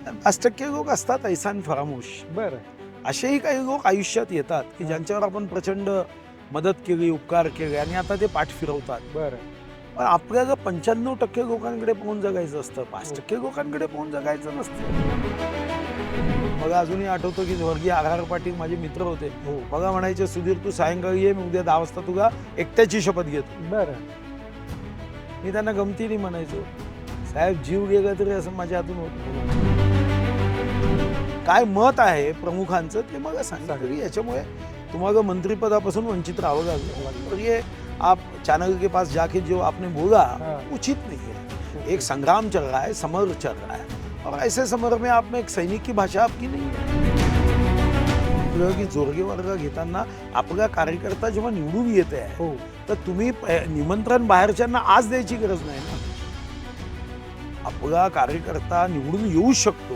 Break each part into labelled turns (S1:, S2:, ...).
S1: 5% लोक असतात ऐसान फरामोश.
S2: बरं.
S1: असेही काही लोक आयुष्यात येतात की ज्यांच्यावर आपण प्रचंड मदत केली, उपकार केले आणि आता ते पाठ फिरवतात.
S2: बरं.
S1: पण आपल्याला 95% लोकांकडे पाहून जगायचं असतं, 5% लोकांकडे पाहून जगायचं नसतं. मला अजूनही आठवतं की स्वर्गीय आर पाटील माझे मित्र होते.
S2: हो.
S1: बघा म्हणायचे, सुधीर तू सायंकाळी ये, मी उद्या 10 वाजता तुला एकट्याची शपथ घेतो.
S2: बरं.
S1: मी त्यांना गमतीने म्हणायचो, साहेब जीव गेला तरी असं माझ्या हातून होत नाही. काय मत आहे प्रमुखांचं ते मला सांगा, की याच्यामुळे तुम्हाला मंत्रिपदापासून वंचित राहावं लागलं. और ये आप चैनल के पास जाके जो आपने बोला उचित नहीं है. एक संग्राम चल रहा है, समर चल रहा है, और ऐसे समर में आप में एक सैनिक की भाषा आपकी नहीं है. की जोरगे वर्ग घेताना आपला कार्यकर्ता जेव्हा निवडून येते आहे,
S2: हो.
S1: तर तुम्ही निमंत्रण बाहेरच्यांना आज द्यायची गरज नाही ना. आपला कार्यकर्ता निवडून येऊ शकतो,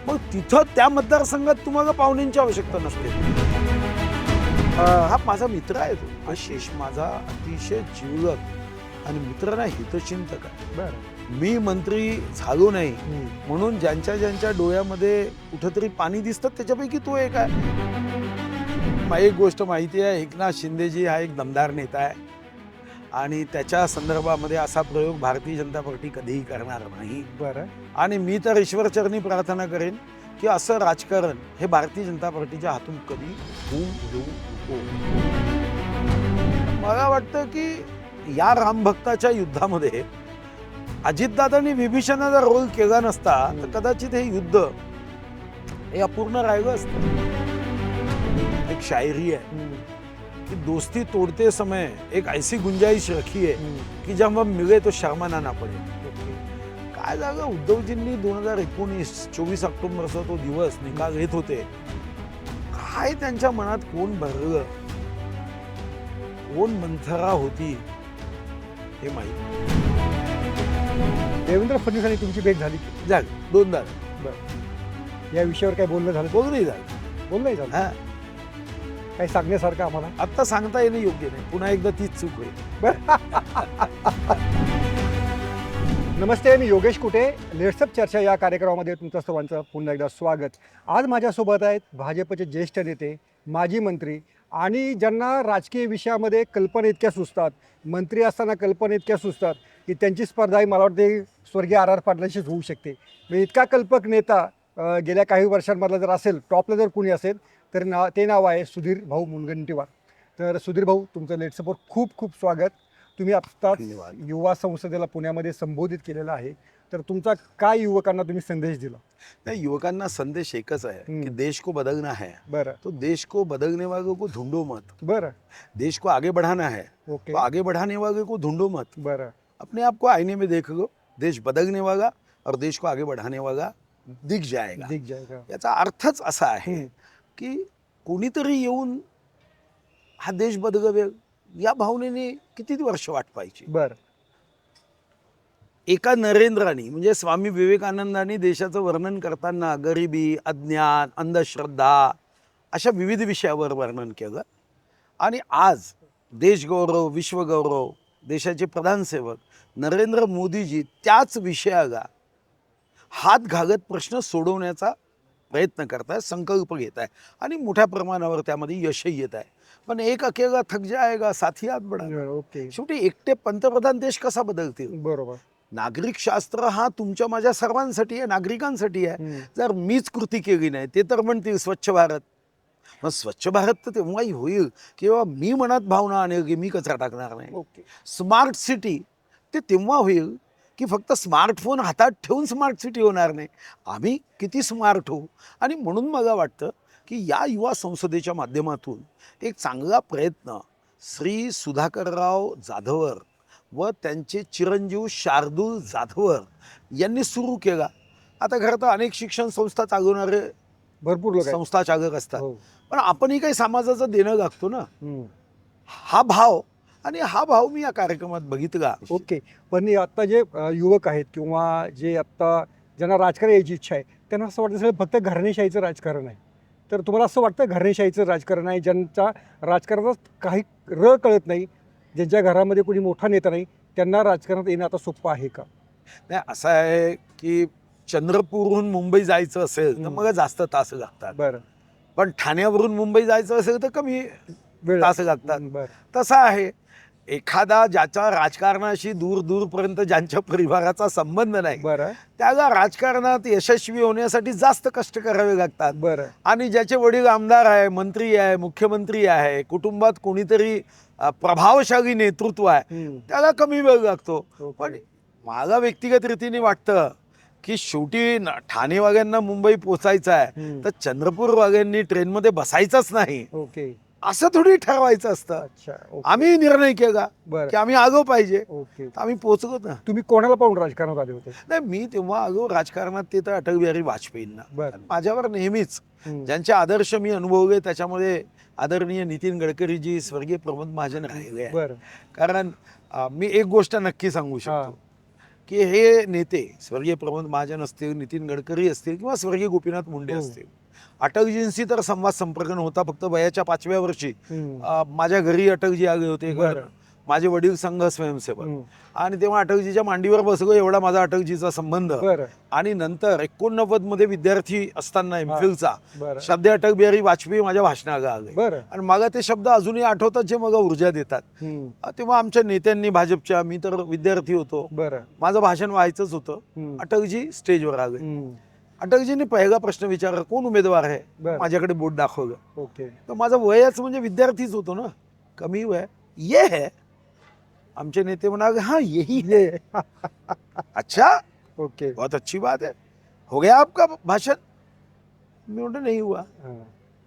S1: मग तिथं त्या मतदारसंघात तुम्हाला पाहुण्यांची आवश्यकता नसते. हा माझा मित्र आहे, तो आशिष माझा अतिशय जीवलग आणि मित्र नाही, हितचिंतक आहे.
S2: बरं.
S1: मी मंत्री झालो नाही म्हणून ज्यांच्या ज्यांच्या डोळ्यामध्ये कुठंतरी पाणी दिसतं त्याच्यापैकी तो एक आहे. मला एक गोष्ट माहिती आहे, एकनाथ शिंदेजी हा एक दमदार नेता आहे आणि त्याच्या संदर्भामध्ये असा प्रयोग भारतीय जनता पार्टी कधीही करणार नाही.
S2: बरं.
S1: आणि मी तर ईश्वरचरणी प्रार्थना करेन की असं राजकारण हे भारतीय जनता पार्टीच्या हातून कधी होऊ देऊ नको. मला वाटतं की या रामभक्ताच्या युद्धामध्ये अजितदादांनी विभीषणाचा रोल केला नसता तर कदाचित हे युद्ध हे अपूर्ण राहिलं असतं. एक शायरी आहे कि दोस्ती तोड़ते समय एक ऐसी गुंजाइश रखी है कि जब हम मिले तो शर्माना ना पडे. काय झालं, उद्धवजींनी 2019 24 ऑक्टोबरचा तो दिवस निकाल घेत होते, काय त्यांच्या मनात कोण भरलं, कोण मंथरा होती हे माहिती.
S2: देवेंद्र फडणवीसांनी तुमची भेट झाली?
S1: झालं, दोनदा
S2: बरं. या विषयावर काय बोलणं झालं?
S1: बोलणंही झालं.
S2: बोलणंही झालं.
S1: हा,
S2: काही सांगण्यासारखं आम्हाला?
S1: आता सांगता येणं योग्य नाही, पुन्हा एकदा तीच चूक होईल.
S2: नमस्ते, मी योगेश कुटे. लेट्सअप चर्चा या कार्यक्रमामध्ये तुमचं सर्वांचं पुन्हा एकदा स्वागत. आज माझ्यासोबत आहेत भाजपचे ज्येष्ठ नेते, माजी मंत्री आणि ज्यांना राजकीय विषयामध्ये कल्पना इतक्या सुचतात, मंत्री असताना कल्पना इतक्या सुचतात की त्यांची स्पर्धाही मला वाटते स्वर्गीय आर पाटलांशीच होऊ शकते. म्हणजे इतका कल्पक नेता गेल्या काही वर्षांमधला जर असेल, टॉपला जर कोणी असेल तर ते नाव आहे सुधीर भाऊ मुनगंटीवार. तर सुधीर भाऊ, तुमचं लेट्सअपवर खूप खूप स्वागत. तुम्ही आत्ताच युवा संसदेला पुण्यामध्ये संबोधित केलेलं आहे, तर तुमचा काय युवकांना तुम्ही संदेश दिला?
S1: नाही, युवकांना संदेश एकच आहे कि देश को बदलना है.
S2: बरं.
S1: तो देश को बदलने वालों को ढूंढो मत.
S2: बरं.
S1: देश को आगे बढ़ाना है,
S2: ओके.
S1: तो आगे बढ़ाने वालों को ढूंढो मत.
S2: बरं.
S1: अपने आप को आईने में देख लो, देश बदलने वाला और देश को आगे बढ़ाने वाला दिख जाएगा.
S2: दिख जाएगा.
S1: याचा अर्थच असा आहे की कोणीतरी येऊन हा देश बदलवेल या भावनेने किती वर्ष वाट पाहिजे.
S2: बरं.
S1: एका नरेंद्रानी म्हणजे स्वामी विवेकानंदांनी देशाचं वर्णन करताना गरिबी, अज्ञान, अंधश्रद्धा अशा विविध विषयावर वर्णन केलं. आणि आज देशगौरव, विश्वगौरव, देशाचे प्रधानसेवक नरेंद्र मोदीजी त्याच विषयाला हात घालत प्रश्न सोडवण्याचा प्रयत्न करताय, संकल्प घेत आहे आणि मोठ्या प्रमाणावर त्यामध्ये यशही येत आहे. पण एक अकेला थक जाएगा, साथी हात बढ़ाएगा.
S2: ओके.
S1: शेवटी एकटे पंतप्रधान देश कसा बदलतील?
S2: बरोबर.
S1: नागरिक शास्त्र हा तुमच्या माझ्या सर्वांसाठी आहे, नागरिकांसाठी आहे. जर मीच कृती केली नाही, ते तर म्हणतील स्वच्छ भारत. मग स्वच्छ भारत तर तेव्हाही होईल किंवा मी मनात भावना आणेल की मी कचरा टाकणार नाही.
S2: ओके.
S1: स्मार्ट सिटी ते तेव्हा होईल की फक्त स्मार्टफोन हातात ठेवून स्मार्ट सिटी होणार नाही, आम्ही किती स्मार्ट होऊ. आणि म्हणून मला वाटतं की या युवा संसदेच्या माध्यमातून एक चांगला प्रयत्न श्री सुधाकरराव जाधवर व त्यांचे चिरंजीव शार्दूल जाधवर यांनी सुरू केला. आता खरं तर अनेक शिक्षण संस्था चालवणारे
S2: भरपूर लोक
S1: संस्था चालक असतात,
S2: हो.
S1: पण आपणही काही समाजाचं देणं लागतो ना, हा भाव. आणि हा भाव मी या कार्यक्रमात बघितला.
S2: ओके. पण आता जे युवक आहेत किंवा जे आत्ता ज्यांना राजकारण यायची इच्छा आहे, त्यांना असं वाटतं सगळं फक्त घराणेशाहीचं राजकारण आहे. तर तुम्हाला असं वाटतं घराणेशाहीचं राजकारण आहे, ज्यांचा राजकारणात काही कळत नाही, ज्यांच्या घरामध्ये कोणी मोठा नेता नाही, त्यांना राजकारणात येणं आता सोपं आहे का?
S1: नाही, असं आहे की चंद्रपूरहून मुंबई जायचं असेल तर मग जास्त तास लागतात.
S2: बरं.
S1: पण ठाण्यावरून मुंबई जायचं असेल तर कमी
S2: वेळ
S1: तास लागतात.
S2: बरं.
S1: तसं आहे. एखादा ज्याचा राजकारणाशी दूर दूरपर्यंत ज्यांच्या परिवाराचा संबंध नाही,
S2: बरं.
S1: त्याला राजकारणात यशस्वी होण्यासाठी जास्त कष्ट करावे लागतात.
S2: बरं.
S1: आणि ज्याचे वडील आमदार आहे, मंत्री आहे, मुख्यमंत्री आहे, कुटुंबात कोणीतरी प्रभावशाली नेतृत्व आहे, त्याला कमी वेळ लागतो. पण मला व्यक्तिगत रीतीने वाटतं की शेवटी ठाणेवाल्यांना मुंबई पोचायचं आहे तर चंद्रपूरवाल्यांनी ट्रेनमध्ये बसायचंच नाही
S2: ओके.
S1: असं थोडी ठरवायचं असतं.
S2: अच्छा.
S1: आम्ही निर्णय केला
S2: बरं.
S1: की आम्ही आलो पाहिजे,
S2: ओके.
S1: आम्ही पोचलो ना.
S2: तुम्ही कोणाला पाहून राजकारणात आले होते?
S1: नाही, मी तेव्हा आलो राजकारणात ते तर अटल बिहारी वाजपेयींना.
S2: बरं.
S1: माझ्यावर नेहमीच ज्यांचे आदर्श मी अनुभवले त्याच्यामध्ये आदरणीय नितीन गडकरीजी, स्वर्गीय प्रमोद महाजन राहिले आहे.
S2: बरं.
S1: कारण मी एक गोष्ट नक्की सांगू शकतो की हे नेते स्वर्गीय प्रमोद महाजन असतील, नितीन गडकरी असतील किंवा स्वर्गीय गोपीनाथ मुंडे असतील, अटलजींशी तर संवाद संपर्क नव्हता. फक्त वयाच्या 5व्या वर्षी माझ्या घरी अटलजी आले होते. माझे वडील संघ स्वयंसेवक, आणि तेव्हा अटलजीच्या मांडीवर बसलो एवढा माझा अटलजीचा संबंध. आणि नंतर 89 मध्ये विद्यार्थी असताना एमफिलचा श्रद्धेय अटल बिहारी वाजपेयी माझ्या भाषणाला आले आणि मला ते शब्द अजूनही आठवतात जे मला ऊर्जा देतात. तेव्हा आमच्या नेत्यांनी, भाजपच्या, मी तर विद्यार्थी होतो, माझं भाषण व्हायचंच होतं. अटलजी स्टेजवर आले. अटलजींनी पहिला प्रश्न विचारला, कोण उमेदवार आहे? माझ्याकडे बोट दाखवलं. तर माझं वयच म्हणजे विद्यार्थीच होतो ना, कमी वय. ये है. आमचे नेते म्हणाले, हाँ यही है. अच्छा, ओके, बहुत अच्छी बात है, हो गया आपका भाषण? मी म्हणतो नाही हुआ.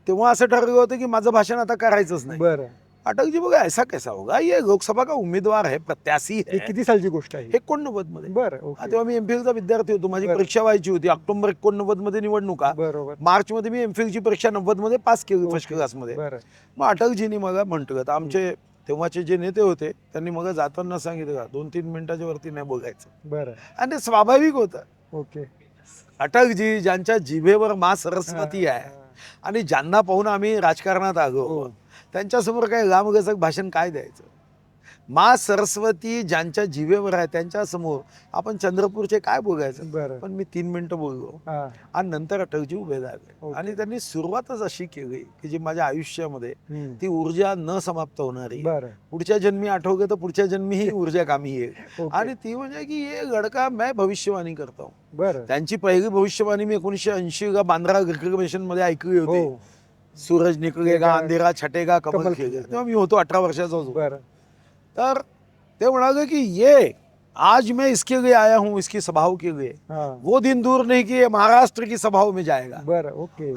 S1: तेव्हा असं ठरलं होतं की माझं भाषण आता करायचंच नाही. अटलजी बघा, ऐसा कैसा होगा, ये लोकसभा का उमेदवार है, प्रत्याशी है.
S2: किती सालची गोष्ट आहे?
S1: 89 मध्ये. तेव्हा मी एमफिलचा विद्यार्थी होतो. माझी परीक्षा व्हायची होती. ऑक्टोबर 89 मध्ये निवडणुका. मार्च मध्ये मी एमफिलची परीक्षा 90 मध्ये पास केली फर्स्ट क्लास मध्ये. मग अटलजींनी मला म्हटलं, तर आमचे तेव्हाचे जे नेते होते त्यांनी मग जाताना सांगितलं का 2-3 मिनिटाच्या वरती नाही बोलायचं. आणि ते स्वाभाविक होतं. अटलजी ज्यांच्या जिभेवर मा सरस्वती आहे आणि ज्यांना पाहून आम्ही राजकारणात आलो, त्यांच्यासमोर काय लांबलचक भाषण काय द्यायचं? मा सरस्वती ज्यांच्या जिभेवर आहे त्यांच्या समोर आपण चंद्रपूरचे काय बोलायचं? पण मी 3 मिनिटं बोललो आणि नंतर अटलजी उभे झाले आणि त्यांनी सुरुवातच अशी केली की जी माझ्या आयुष्यामध्ये ती ऊर्जा न समाप्त होणारी, पुढच्या जन्मी आठवगे तर पुढच्या जन्मी ही ऊर्जा कामी येईल. आणि ती म्हणजे की ये लड़का मैं भविष्यवाणी करता हूँ. त्यांची पहिली भविष्यवाणी मी 1980 ला बांद्रा रिक्रिएशन मध्ये ऐकली होती. सूरज निकलेगा, अंधेरा छटेगा, कमल खिलेगा. तेव्हा मी होतो 18 वर्षाचा होतो. तर ते म्हणाले की ये आज मैं इसके लिए आया हूँ, इसकी सभाओं के लिए. वो दिन दूर नहीं कि महाराष्ट्र की सभाओं में जाएगा.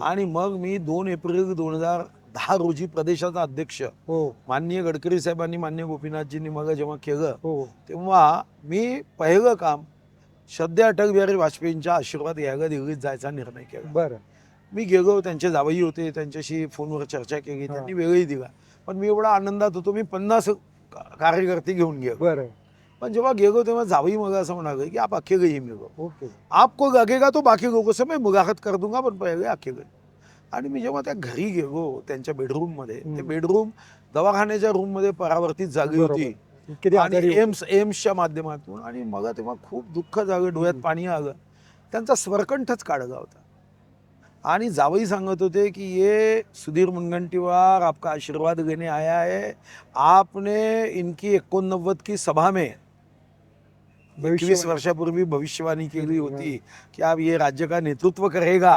S1: आणि मग मी 2 एप्रिल 2010 रोजी प्रदेशाचा अध्यक्ष माननीय गडकरी साहेबांनी, माननीय गोपीनाथजींनी मग जेव्हा केलं, तेव्हा मी पहिलं काम श्रद्धेय अटल बिहारी वाजपेयींच्या आशीर्वाद घ्यायला दिल्लीत जायचा निर्णय केला. मी गेलो, त्यांचे जावई होते, त्यांच्याशी फोनवर चर्चा केली, त्यांनी वेळही दिला. पण मी एवढा आनंदात होतो, मी 50 कार्यकर्ते घेऊन गेलो. पण जेव्हा गेलो तेव्हा जावई मग असं म्हणाले की आप अकेले ही मिलो, आपको लगेगा तो बाकी लोगों से मैं मुलाकात कर दूंगा, पण पहिले अकेले. आणि मी जेव्हा त्या घरी गेलो त्यांच्या बेडरूम मध्ये, ते बेडरूम दवाखान्याच्या रूम मध्ये परावर्तित झाली होती आणि एम्सच्या माध्यमातून. आणि मग तेव्हा खूप दुःख झालं, डोळ्यात पाणी आलं. त्यांचा स्वरकंठच काढला होता आणि जावई सांगत होते की ये सुधीर मुनगंटीवार आपका आशीर्वाद लेने आया है, आपने इनकी 89 की सभा में 21 वर्षापूर्वी भविष्यवाणी केली होती की आप ये राज्य का नेतृत्व करेगा,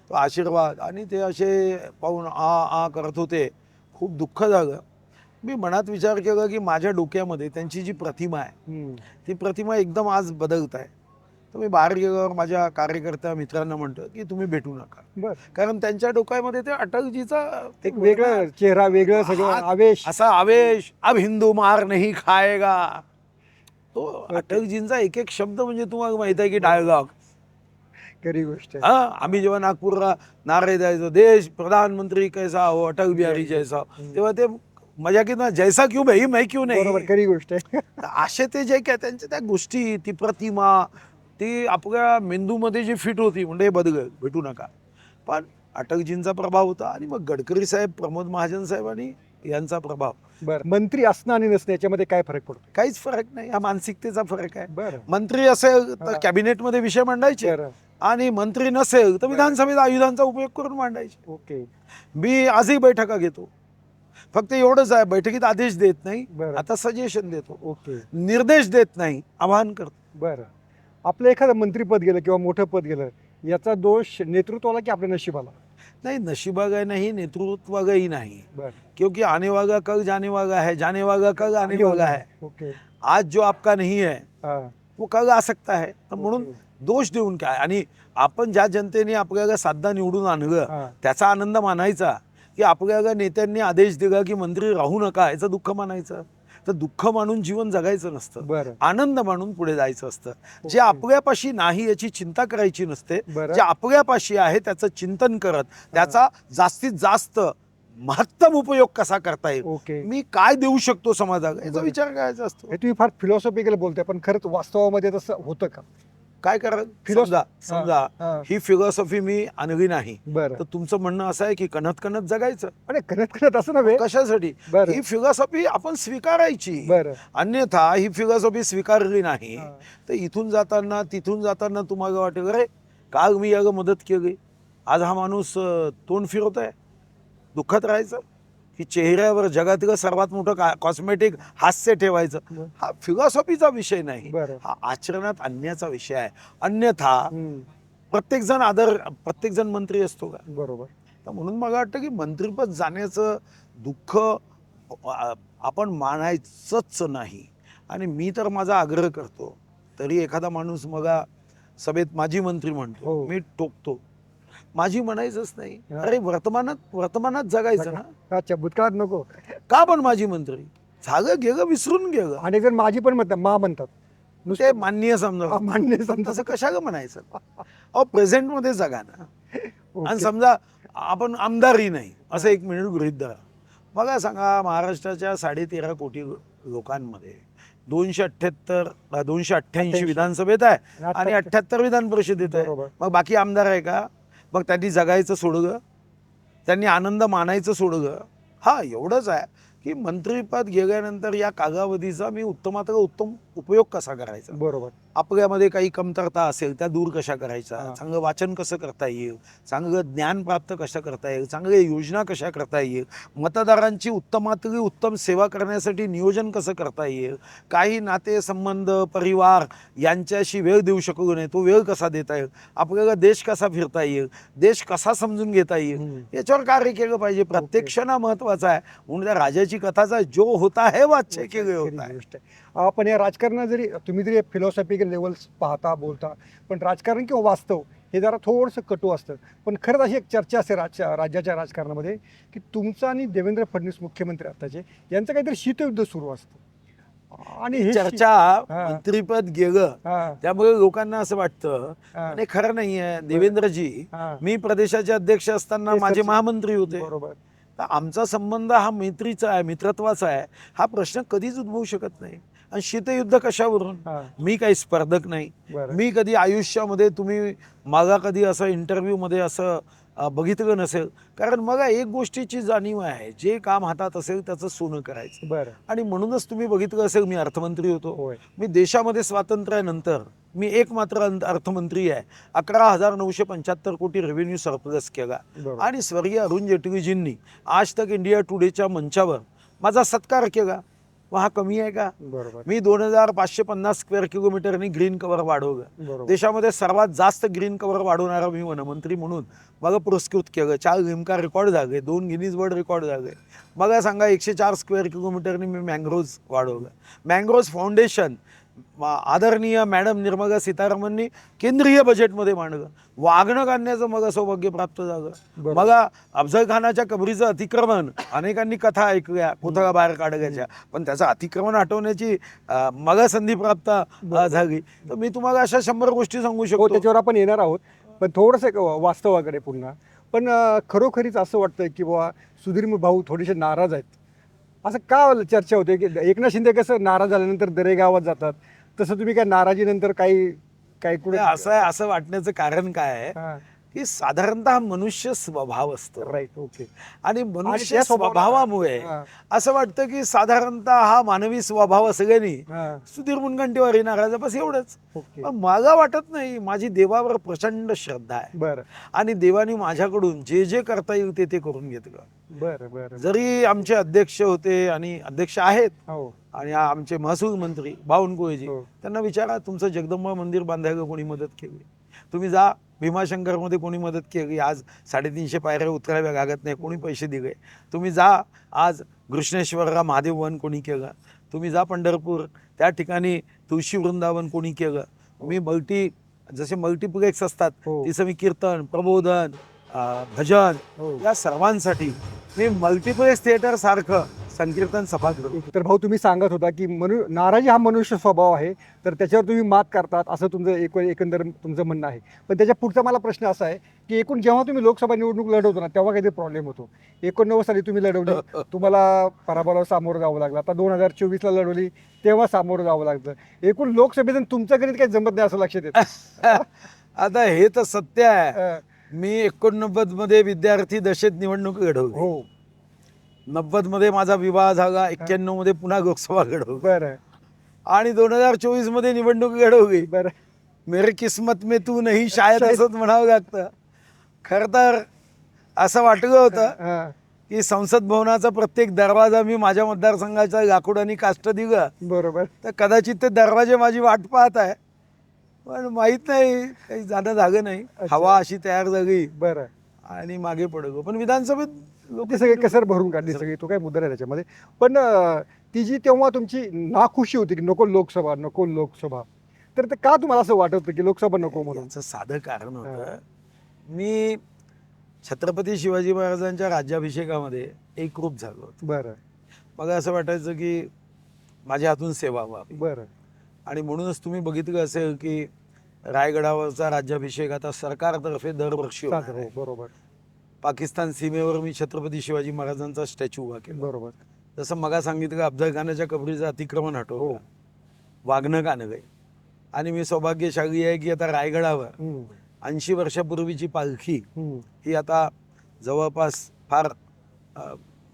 S1: तो आशीर्वाद. आणि ते असे पाहून आ करत होते. खूप दुःख झालं. मी मनात विचार केला की माझ्या डोक्यामध्ये त्यांची जी प्रतिमा आहे ती प्रतिमा एकदम आज बदलत आहे. तर मी बाहेर गेल्यावर माझ्या कार्यकर्त्या मित्रांना म्हणतो की तुम्ही भेटू नका, कारण त्यांच्या डोक्यामध्ये ते अटलजीचा
S2: एक वेगळा चेहरा, वेगळं सगळं आवेश,
S1: असा आवेश. अब हिंदू मार नहीं खाएगा, तो अटलजींचा एक एक शब्द म्हणजे तुम्हाला माहित आहे की डायलॉग.
S2: खरी गोष्ट.
S1: आम्ही जेव्हा नागपूरला नारे द्यायचो, देश प्रधानमंत्री कैसा हो, अटल बिहारी जैसा, तेव्हा ते मजा की ना, जैसा क्यों भाई मैं क्यों नाही.
S2: खरी गोष्ट.
S1: असे ते जे काय त्यांच्या त्या गोष्टी, ती प्रतिमा, ती आपल्या मेंदूमध्ये जी फिट होती, म्हणजे बदल भेटू नका. पण अटलजींचा प्रभाव होता. आणि मग गडकरी साहेब, प्रमोद महाजन साहेब आणि यांचा प्रभाव.
S2: मंत्री असणं आणि नसणं याच्यामध्ये काय फरक पडतो?
S1: काहीच फरक नाही, हा मानसिकतेचा फरक आहे. मंत्री असेल तर कॅबिनेटमध्ये विषय मांडायचे, आणि मंत्री नसेल तर विधानसभेत आयुधांचा उपयोग करून मांडायचे.
S2: ओके.
S1: मी आजही बैठका घेतो. फक्त एवढंच आहे, बैठकीत आदेश देत नाही,
S2: बरं.
S1: आता सजेशन देतो.
S2: ओके.
S1: निर्देश देत नाही, आवाहन करतो.
S2: बरं. आपलं एखादं मंत्रीपद गेलं किंवा मोठं पद गेलं, याचा दोष नेतृत्वाला की आपल्या नशिबाला?
S1: नहीं, नशीबागा नहीं, नेतृत्वागा ही नहीं,
S2: बरं.
S1: क्योंकि आने वाला कल जाने वाला है, जाने वाला कल आने वाला है.
S2: ओके.
S1: आज जो आपका नहीं है
S2: हां.
S1: वो कल आ सकता है. तर म्हणून
S2: ओके.
S1: दोष देऊन काय, आणि आपण ज्या जनतेने आपल्याला सातदा निवडून आणलं
S2: हां.
S1: त्याचा आनंद मानायचा, की आपल्याला नेत्यांनी आदेश दिला की मंत्री राहू नका याचं दुःख मानायचं. तर दुःख मानून जीवन जगायचं नसतं,
S2: बरं.
S1: आनंद मानून पुढे जायचं असतं. जे
S2: ओके.
S1: आपल्यापाशी नाही याची चिंता करायची नसते,
S2: बरं.
S1: जे आपल्यापाशी आहे त्याचं चिंतन करत त्याचा जास्तीत जास्त महत्तम उपयोग कसा करता येईल,
S2: ओके.
S1: मी काय देऊ शकतो समाजाला याचा
S2: बरं.
S1: विचार करायचा असतो.
S2: हे तुम्ही फार फिलॉसॉफिकल बोलताय, पण खरंच वास्तवामध्ये तसं होतं का?
S1: काय करा,
S2: फिलॉसॉफी.
S1: समजा
S2: हां.
S1: ही फिलॉसॉफी मी आणली नाही,
S2: बरं.
S1: तर तुमचं म्हणणं असं आहे की कणत कणत जगायचं.
S2: आणि करत असं नव्हे.
S1: कशासाठी?
S2: बरं.
S1: ही फिलॉसॉफी आपण स्वीकारायची.
S2: बरं.
S1: अन्यथा ही फिलॉसॉफी स्वीकारली नाही
S2: हां.
S1: तर इथून जाताना तिथून जाताना तुम्हाला वाटेल अरे काल मी याला मदत केली, आज हा माणूस तोंड फिरवत आहे. दुःखात राहायचं की चेहऱ्यावर जगातलं सर्वात मोठं कॉस्मेटिक हास्य ठेवायचं.
S2: बरं.
S1: हा फिलॉसॉफीचा विषय नाही,
S2: बरं.
S1: हा आचरणात आणण्याचा विषय आहे. अन्यथा
S2: हम्म.
S1: प्रत्येकजण मंत्री असतो का?
S2: बरोबर.
S1: तर म्हणून मला वाटतं की मंत्रिपद जाण्याचं दुःख आपण मानायचंच नाही. आणि मी तर माझा आग्रह करतो, तरी एखादा माणूस मगा सभेत माजी मंत्री म्हणतो,
S2: हो.
S1: मी टोकतो. माझी म्हणायचंच नाही.
S2: हा.
S1: अरे वर्तमानात जगायचं ना.
S2: अच्छा, भूतकाळात नको.
S1: का पण माझी मंत्री झालं गेलं, विसरून गेलं,
S2: अनेक जण माझी पण म्हणतात, मा म्हणतात.
S1: ते
S2: नुसतं
S1: मान्य समजा.
S2: मान्य समजा.
S1: तसं कशाला म्हणायचं? अहो प्रेझेंट मध्ये जगा ना.
S2: ओके.
S1: आणि समजा आपण आमदारही नाही असं एक मिनिट गृहीत धरा. बघा सांगा, महाराष्ट्राच्या 13.5 कोटी लोकांमध्ये 288 विधानसभेत आहे आणि 78 विधान परिषदेत आहे.
S2: बरोबर.
S1: मग बाकी आमदार आहे का? मग त्यांनी जगायचं सोडलं, त्यांनी आनंद मानायचं सोडलं. हा एवढंच आहे की मंत्रीपद गेल्यानंतर या कालावधीचा मी उत्तमातला उत्तम उपयोग कसा करायचा,
S2: बरोबर.
S1: आपल्यामध्ये काही कमतरता असेल त्या दूर कशा करायच्या,
S2: हां.
S1: चांगलं वाचन कसं करता येईल, चांगलं ज्ञान प्राप्त कसं करता येईल, चांगल्या योजना कशा करता येईल, मतदारांची उत्तमातली उत्तम सेवा करण्यासाठी नियोजन कसं करता येईल, काही नाते संबंध परिवार यांच्याशी वेळ देऊ शकू नये तो वेळ कसा देता येईल, आपल्याला देश कसा फिरता येईल, देश कसा समजून घेता येईल,
S2: हम्म.
S1: याच्यावर कार्य केलं पाहिजे. प्रत्येक क्षण हा महत्वाचा आहे. म्हणून त्या राजाची कथाचा जो होता है वाच्य केले होता है.
S2: गोष्ट आहे. पण या राजकारणात जरी तुम्ही जरी फिलॉसॉफिकल लेवल्स पाहता बोलता, पण राजकारण किंवा वास्तव हे जरा थोडंसं कटू असतं. पण खरंच अशी एक चर्चा असते राज्याच्या राजकारणामध्ये की तुमचं आणि देवेंद्र फडणवीस मुख्यमंत्री आताचे यांचं काहीतरी शीतयुद्ध सुरू असतं. आणि हे
S1: चर्चा
S2: हां.
S1: मंत्रीपद गेलं
S2: हां.
S1: त्यामुळे लोकांना असं वाटतं
S2: हां.
S1: आणि खरं नाहीये. देवेंद्रजी
S2: हां.
S1: मी प्रदेशाचे अध्यक्ष असताना
S2: तेच
S1: माझे
S2: तर.
S1: महामंत्री होते.
S2: बरोबर.
S1: तर आमचा संबंध हा मैत्रीचा आहे, मित्रत्वाचा आहे. हा प्रश्न कधीच उद्भवू शकत नाही. आणि शीतयुद्ध कशावरून?
S2: हां.
S1: मी काही स्पर्धक नाही.
S2: बरं.
S1: मी कधी आयुष्यामध्ये तुम्ही मला कधी असं इंटरव्ह्यूमध्ये असं बघितलं नसेल. कारण मला एक गोष्टीची जाणीव आहे, जे काम हातात असेल त्याचं सोनं करायचं.
S2: बरं.
S1: आणि म्हणूनच तुम्ही बघितलं असेल मी अर्थमंत्री होतो.
S2: होय.
S1: मी देशामध्ये स्वातंत्र्यानंतर मी एकमात्र अर्थमंत्री आहे. 11,975 कोटी रेव्हेन्यू सरप्लस केला.
S2: बरोबर.
S1: आणि स्वर्गीय अरुण जेटलीजींनी आज तक इंडिया टुडेच्या मंचावर माझा सत्कार केला. मग हा कमी आहे का?
S2: बरोबर.
S1: मी 2,550 स्क्वेअर किलोमीटरनी ग्रीन कव्हर वाढवलं.
S2: बरोबर.
S1: देशामध्ये सर्वात जास्त ग्रीन कव्हर वाढवणारा मी वनमंत्री म्हणून मला पुरस्कृत केलं. 4 लिम्का रेकॉर्ड झाले, 2 गिनीज वर्ल्ड रेकॉर्ड झाले. मला सांगा 104 स्क्वेअर किलोमीटरनी मी मँग्रोव्ज वाढवलं. मँग्रोव्ज फाउंडेशन आदरणीय मॅडम निर्मला सीतारामननी केंद्रीय बजेटमध्ये मांडलं. वागणं काढण्याचं मला सौभाग्य प्राप्त झालं.
S2: बरोबर.
S1: मला अफजल खानाच्या कबरीचं अतिक्रमण अनेकांनी कथा ऐकल्या, कोथळा बाहेर काढण्याच्या, पण त्याचं अतिक्रमण हटवण्याची मला संधी प्राप्त झाली. तर मी तुम्हाला अशा 100 गोष्टी सांगू
S2: हो,
S1: शकतो.
S2: त्याच्यावर आपण येणार आहोत. पण थोडंसं एक वास्तवाकडे पुन्हा. पण खरोखरीच असं वाटतं की बुवा सुधीर भाऊ थोडेसे नाराज आहेत. असं का चर्चा होते की एकनाथ शिंदे कसं नाराज झाल्यानंतर दरेगावात जातात, तसं तुम्ही काय नाराजीनंतर काही
S1: ते
S2: कुठे
S1: असं आहे, असं वाटण्याचं कारण काय आहे
S2: हां.
S1: की साधारणतः मनुष्य स्वभाव असतो
S2: राईट. ओके.
S1: आणि
S2: आणि
S1: मनुष्य
S2: त्या स्वभावाला-
S1: स्वभावामुळे
S2: हा,
S1: असं वाटतं की साधारणतः हा मानवी स्वभाव सगळ्यांनी
S2: हा.
S1: सुधीर मुनगंटीवार नाराज बस एवढंच.
S2: ओके.
S1: पण मला वाटत नाही. माझी देवावर प्रचंड श्रद्धा आहे
S2: बरं
S1: आणि देवानी माझ्याकडून जे जे करता येईल ते करून घेतलं.
S2: बरं बरं.
S1: जरी आमचे अध्यक्ष होते आणि अध्यक्ष आहेत
S2: हो
S1: आणि आमचे महसूल मंत्री बावनकुळेजी,
S2: हो.
S1: त्यांना विचारा तुमचं जगदंबा मंदिर बांधायला कोणी मदत केली. तुम्ही जा भीमाशंकरमध्ये कोणी मदत केली. आज 350 पायऱ्या उतराव्या लागत नाही, कोणी पैसे दिले. तुम्ही जा आज घृष्णेश्वरला महादेव वन कोणी केलं. तुम्ही जा पंढरपूर त्या ठिकाणी तुळशी वृंदावन कोणी केलं. मी जसे मल्टीप्लेक्स असतात
S2: हो.
S1: तिचं मी कीर्तन प्रबोधन भजन
S2: हो.
S1: या सर्वांसाठी मी मल्टीप्लेक्स थिएटर सारखं संकीर्तन सभागृह.
S2: तर भाऊ तुम्ही सांगत होता की नाराजी हा मनुष्य स्वभाव आहे, तर त्याच्यावर तुम्ही मात करतात असं तुमचं एकंदर तुमचं म्हणणं आहे. पण त्याच्या पुढचा मला प्रश्न असा आहे की एकूण जेव्हा तुम्ही लोकसभा निवडणूक लढवतो ना तेव्हा काहीतरी प्रॉब्लेम होतो. 89 साली तुम्ही लढवली, तुम्हाला पराभवाला सामोरं जावं लागलं. आता 2024ला लढवली तेव्हा सामोरं जावं लागलं. एकूण लोकसभेतून तुमचं गणित काही जमत नाही असं लक्षात येतं.
S1: आता हे तर सत्य आहे.
S2: अं,
S1: मी 89 मध्ये विद्यार्थी दशेत निवडणूक लढवली.
S2: हो
S1: 90 मध्ये माझा विवाह झाला. 91 मध्ये पुन्हा लोकसभा लढवली
S2: बरं
S1: आणि 2024 मध्ये निवडणूक लढवली.
S2: बरं.
S1: मेरे किस्मत में तू नाही शायद असंच म्हणावं लागतं. खरं तर असं वाटलं होतं
S2: हां
S1: की संसद भवनाचा प्रत्येक दरवाजा मी माझ्या मतदारसंघाच्या लाकूडाने काष्ट दिलं
S2: बरोबर.
S1: तर कदाचित ते दरवाजे माझी वाट पाहत आहे. पण माहित नाही काही जाणं झालं नाही.
S2: अच्छा.
S1: हवा अशी तयार झाली
S2: बरं.
S1: आणि मागे पडलो. पण विधानसभेत लोक
S2: ते सगळे कसर भरून काढली सगळी, तो काय मुद्दा नाही त्याच्यामध्ये. पण ती जी तेव्हा तुमची नाखुशी होती की नको लोकसभा, तर ते का तुम्हाला असं वाटत होतं की लोकसभा नको म्हणून?
S1: यांचं साधं कारण होतं. मी छत्रपती शिवाजी महाराजांच्या राज्याभिषेकामध्ये एकरूप झालो होतो.
S2: बरं
S1: मला असं वाटायचं की माझ्या हातून सेवा व्हावी
S2: बरं.
S1: आणि म्हणूनच तुम्ही बघितलं असेल की रायगडावरचा राज्याभिषेक आता सरकारतर्फे दरवर्षी होणार
S2: साधं,
S1: आहे.
S2: हो, बरोबर
S1: पाकिस्तान सीमेवर मी छत्रपती शिवाजी महाराजांचा स्टॅच्यू उभा केला.
S2: बरोबर.
S1: जसं मगा सांगितलं अफजल खानाच्या कबरीचं अतिक्रमण हटवलं,
S2: हो.
S1: वाघनं कानगय. आणि मी सौभाग्यशाली आहे की आता रायगडावर
S2: हम्म,
S1: 80 वर्षापूर्वीची पालखी
S2: हम्म,
S1: ही आता जवळपास फार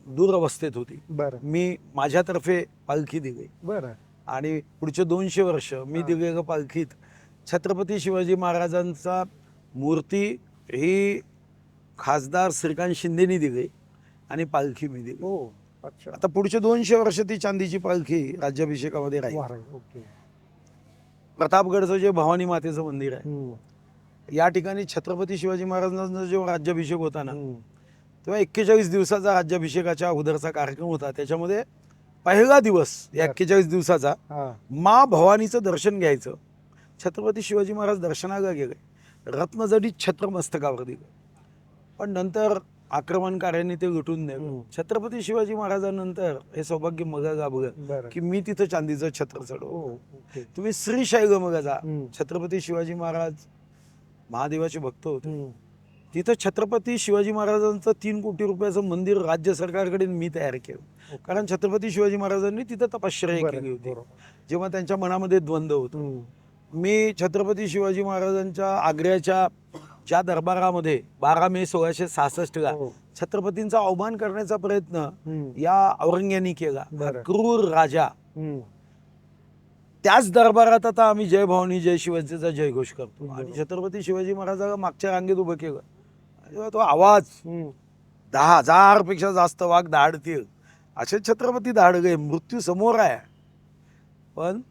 S1: दूरवस्थेत होती.
S2: बरं
S1: मी माझ्यातर्फे पालखी दिली
S2: बरं.
S1: आणि पुढचे 200 वर्ष मी दिलेलं पालखीत छत्रपती शिवाजी महाराजांचा मूर्ती ही खासदार श्रीकांत शिंदेनी दिली आणि पालखी मी दिली.
S2: हो अच्छा.
S1: आता पुढचे 200 वर्ष ती चांदीची पालखी राज्याभिषेकामध्ये राहील.
S2: वाह, ओके.
S1: प्रतापगडचं जे भवानी मातेचं मंदिर आहे
S2: हम्म,
S1: या ठिकाणी छत्रपती शिवाजी महाराजांचा जेव्हा राज्याभिषेक होता ना
S2: हम्म,
S1: तेव्हा 41 दिवसाचा राज्याभिषेकाच्या अगोदरचा कार्यक्रम होता. त्याच्यामध्ये पहिला दिवस या 41 दिवसाचा
S2: हां
S1: मा भवानीचं दर्शन घ्यायचं. छत्रपती शिवाजी महाराज दर्शनाला गेले, रत्नजडीत छत्र मस्तकावर दिलं. पण नंतर आक्रमणकार्यांनी ते लुटून नेलं. छत्रपती शिवाजी महाराजांनंतर हे सौभाग्य मगा गाभलं
S2: बरं.
S1: की मी तिथं चांदीचं छत्र
S2: हो
S1: चढवलं.
S2: ओके.
S1: तुम्ही श्रीशैल मगा जा.
S2: हम्म,
S1: छत्रपती शिवाजी महाराज महादेवाचे भक्त होते.
S2: हम्म,
S1: तिथं छत्रपती शिवाजी महाराजांचं 3 कोटी रुपयाचं मंदिर राज्य सरकारकडे मी तयार केलं.
S2: ओके.
S1: कारण छत्रपती शिवाजी महाराजांनी तिथं तपश्चर्या
S2: बरं,
S1: केली होती
S2: बरोबर.
S1: जेव्हा त्यांच्या मनामध्ये द्वंद्व होतं.
S2: हम्म,
S1: मी छत्रपती शिवाजी महाराजांच्या आग्र्याच्या ज्या दरबारामध्ये 12 मे 1666ला
S2: हो.
S1: छत्रपतींचा अवमान करण्याचा प्रयत्न
S2: हम्म,
S1: या औरंग्यानी केला. हा
S2: बरं.
S1: क्रूर राजा.
S2: हम्म,
S1: त्याच दरबारात आता आम्ही जय भवानी जय शिवाजीचा जयघोष करतो आणि
S2: बरोबर.
S1: छत्रपती शिवाजी महाराजाला मागच्या रांगेत उभं केलं. तेव्हा तो आवाज
S2: हम्म,
S1: 10,000 पेक्षा जास्त वाघ दहाडतील असे छत्रपती दहाडले. मृत्यू समोर आहे पण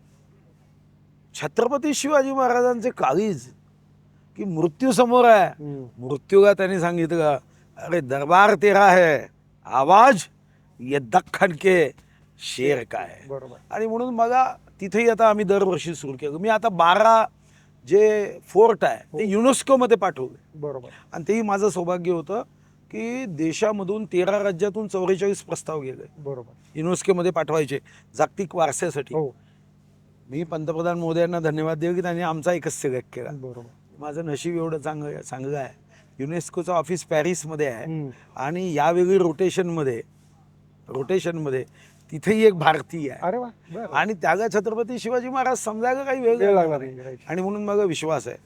S1: छत्रपती शिवाजी महाराजांचे काळीज की मृत्यू समोर आहे.
S2: हम्म,
S1: मृत्यूला त्यांनी सांगितलं अरे दरबार तेरा है आवाज ये दख्खन के शेर का है.
S2: बरोबर.
S1: आणि म्हणून मला तिथेही आता आम्ही दरवर्षी सुरू केलं. मी आता 12 जे फोर्ट आहे ते युनेस्कोमध्ये पाठवले
S2: बरोबर.
S1: आणि तेही माझं सौभाग्य होतं की देशामधून 13 राज्यातून 44 प्रस्ताव गेले
S2: बरोबर.
S1: युनेस्कोमध्ये पाठवायचे जागतिक वारशासाठी.
S2: हो
S1: मी पंतप्रधान मोदयांना धन्यवाद देऊ की त्यांनी आमचा एकच सिलेक्ट केला.
S2: बरोबर.
S1: माझं नशीब एवढं चांगलं आहे. युनेस्कोचं ऑफिस पॅरिसमध्ये आहे
S2: हम्म,
S1: आणि यावेळी रोटेशनमध्ये तिथेही एक भारतीय आहे
S2: अरे वा. बरं.
S1: आणि त्याला छत्रपती शिवाजी महाराज समजायला काही
S2: वेळ
S1: वेळ
S2: लागला नाही. right.
S1: आणि म्हणून मला विश्वास आहे.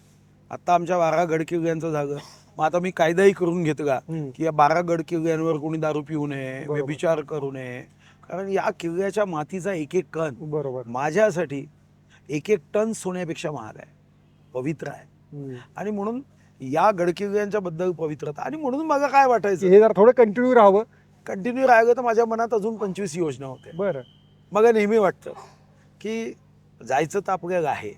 S1: आत्ता आमच्या 12 गडकिल्ल्यांचं झालं, मग आता मी कायदाही करून घेतो का
S2: हम्म.
S1: की या 12 गड किल्ल्यांवर कोणी दारू पिऊ नये,
S2: बरोबर.
S1: व्यभिचार करू नये, कारण या किल्ल्याच्या मातीचा एक एक कण
S2: बरोबर.
S1: माझ्यासाठी एक एक टन सोन्यापेक्षा महाग आहे, पवित्र आहे.
S2: हम्म.
S1: आणि म्हणून या गडकिल्ल्यांच्या बद्दल पवित्रता, आणि म्हणून मला काय वाटायचं
S2: हे जरा थोडं कंटिन्यू राहावं.
S1: कंटिन्यू राहिलं तर माझ्या मनात अजून 25 योजना होत्या.
S2: बरं.
S1: मला नेहमी वाटतं की जायचं तर आपल्याला आहे,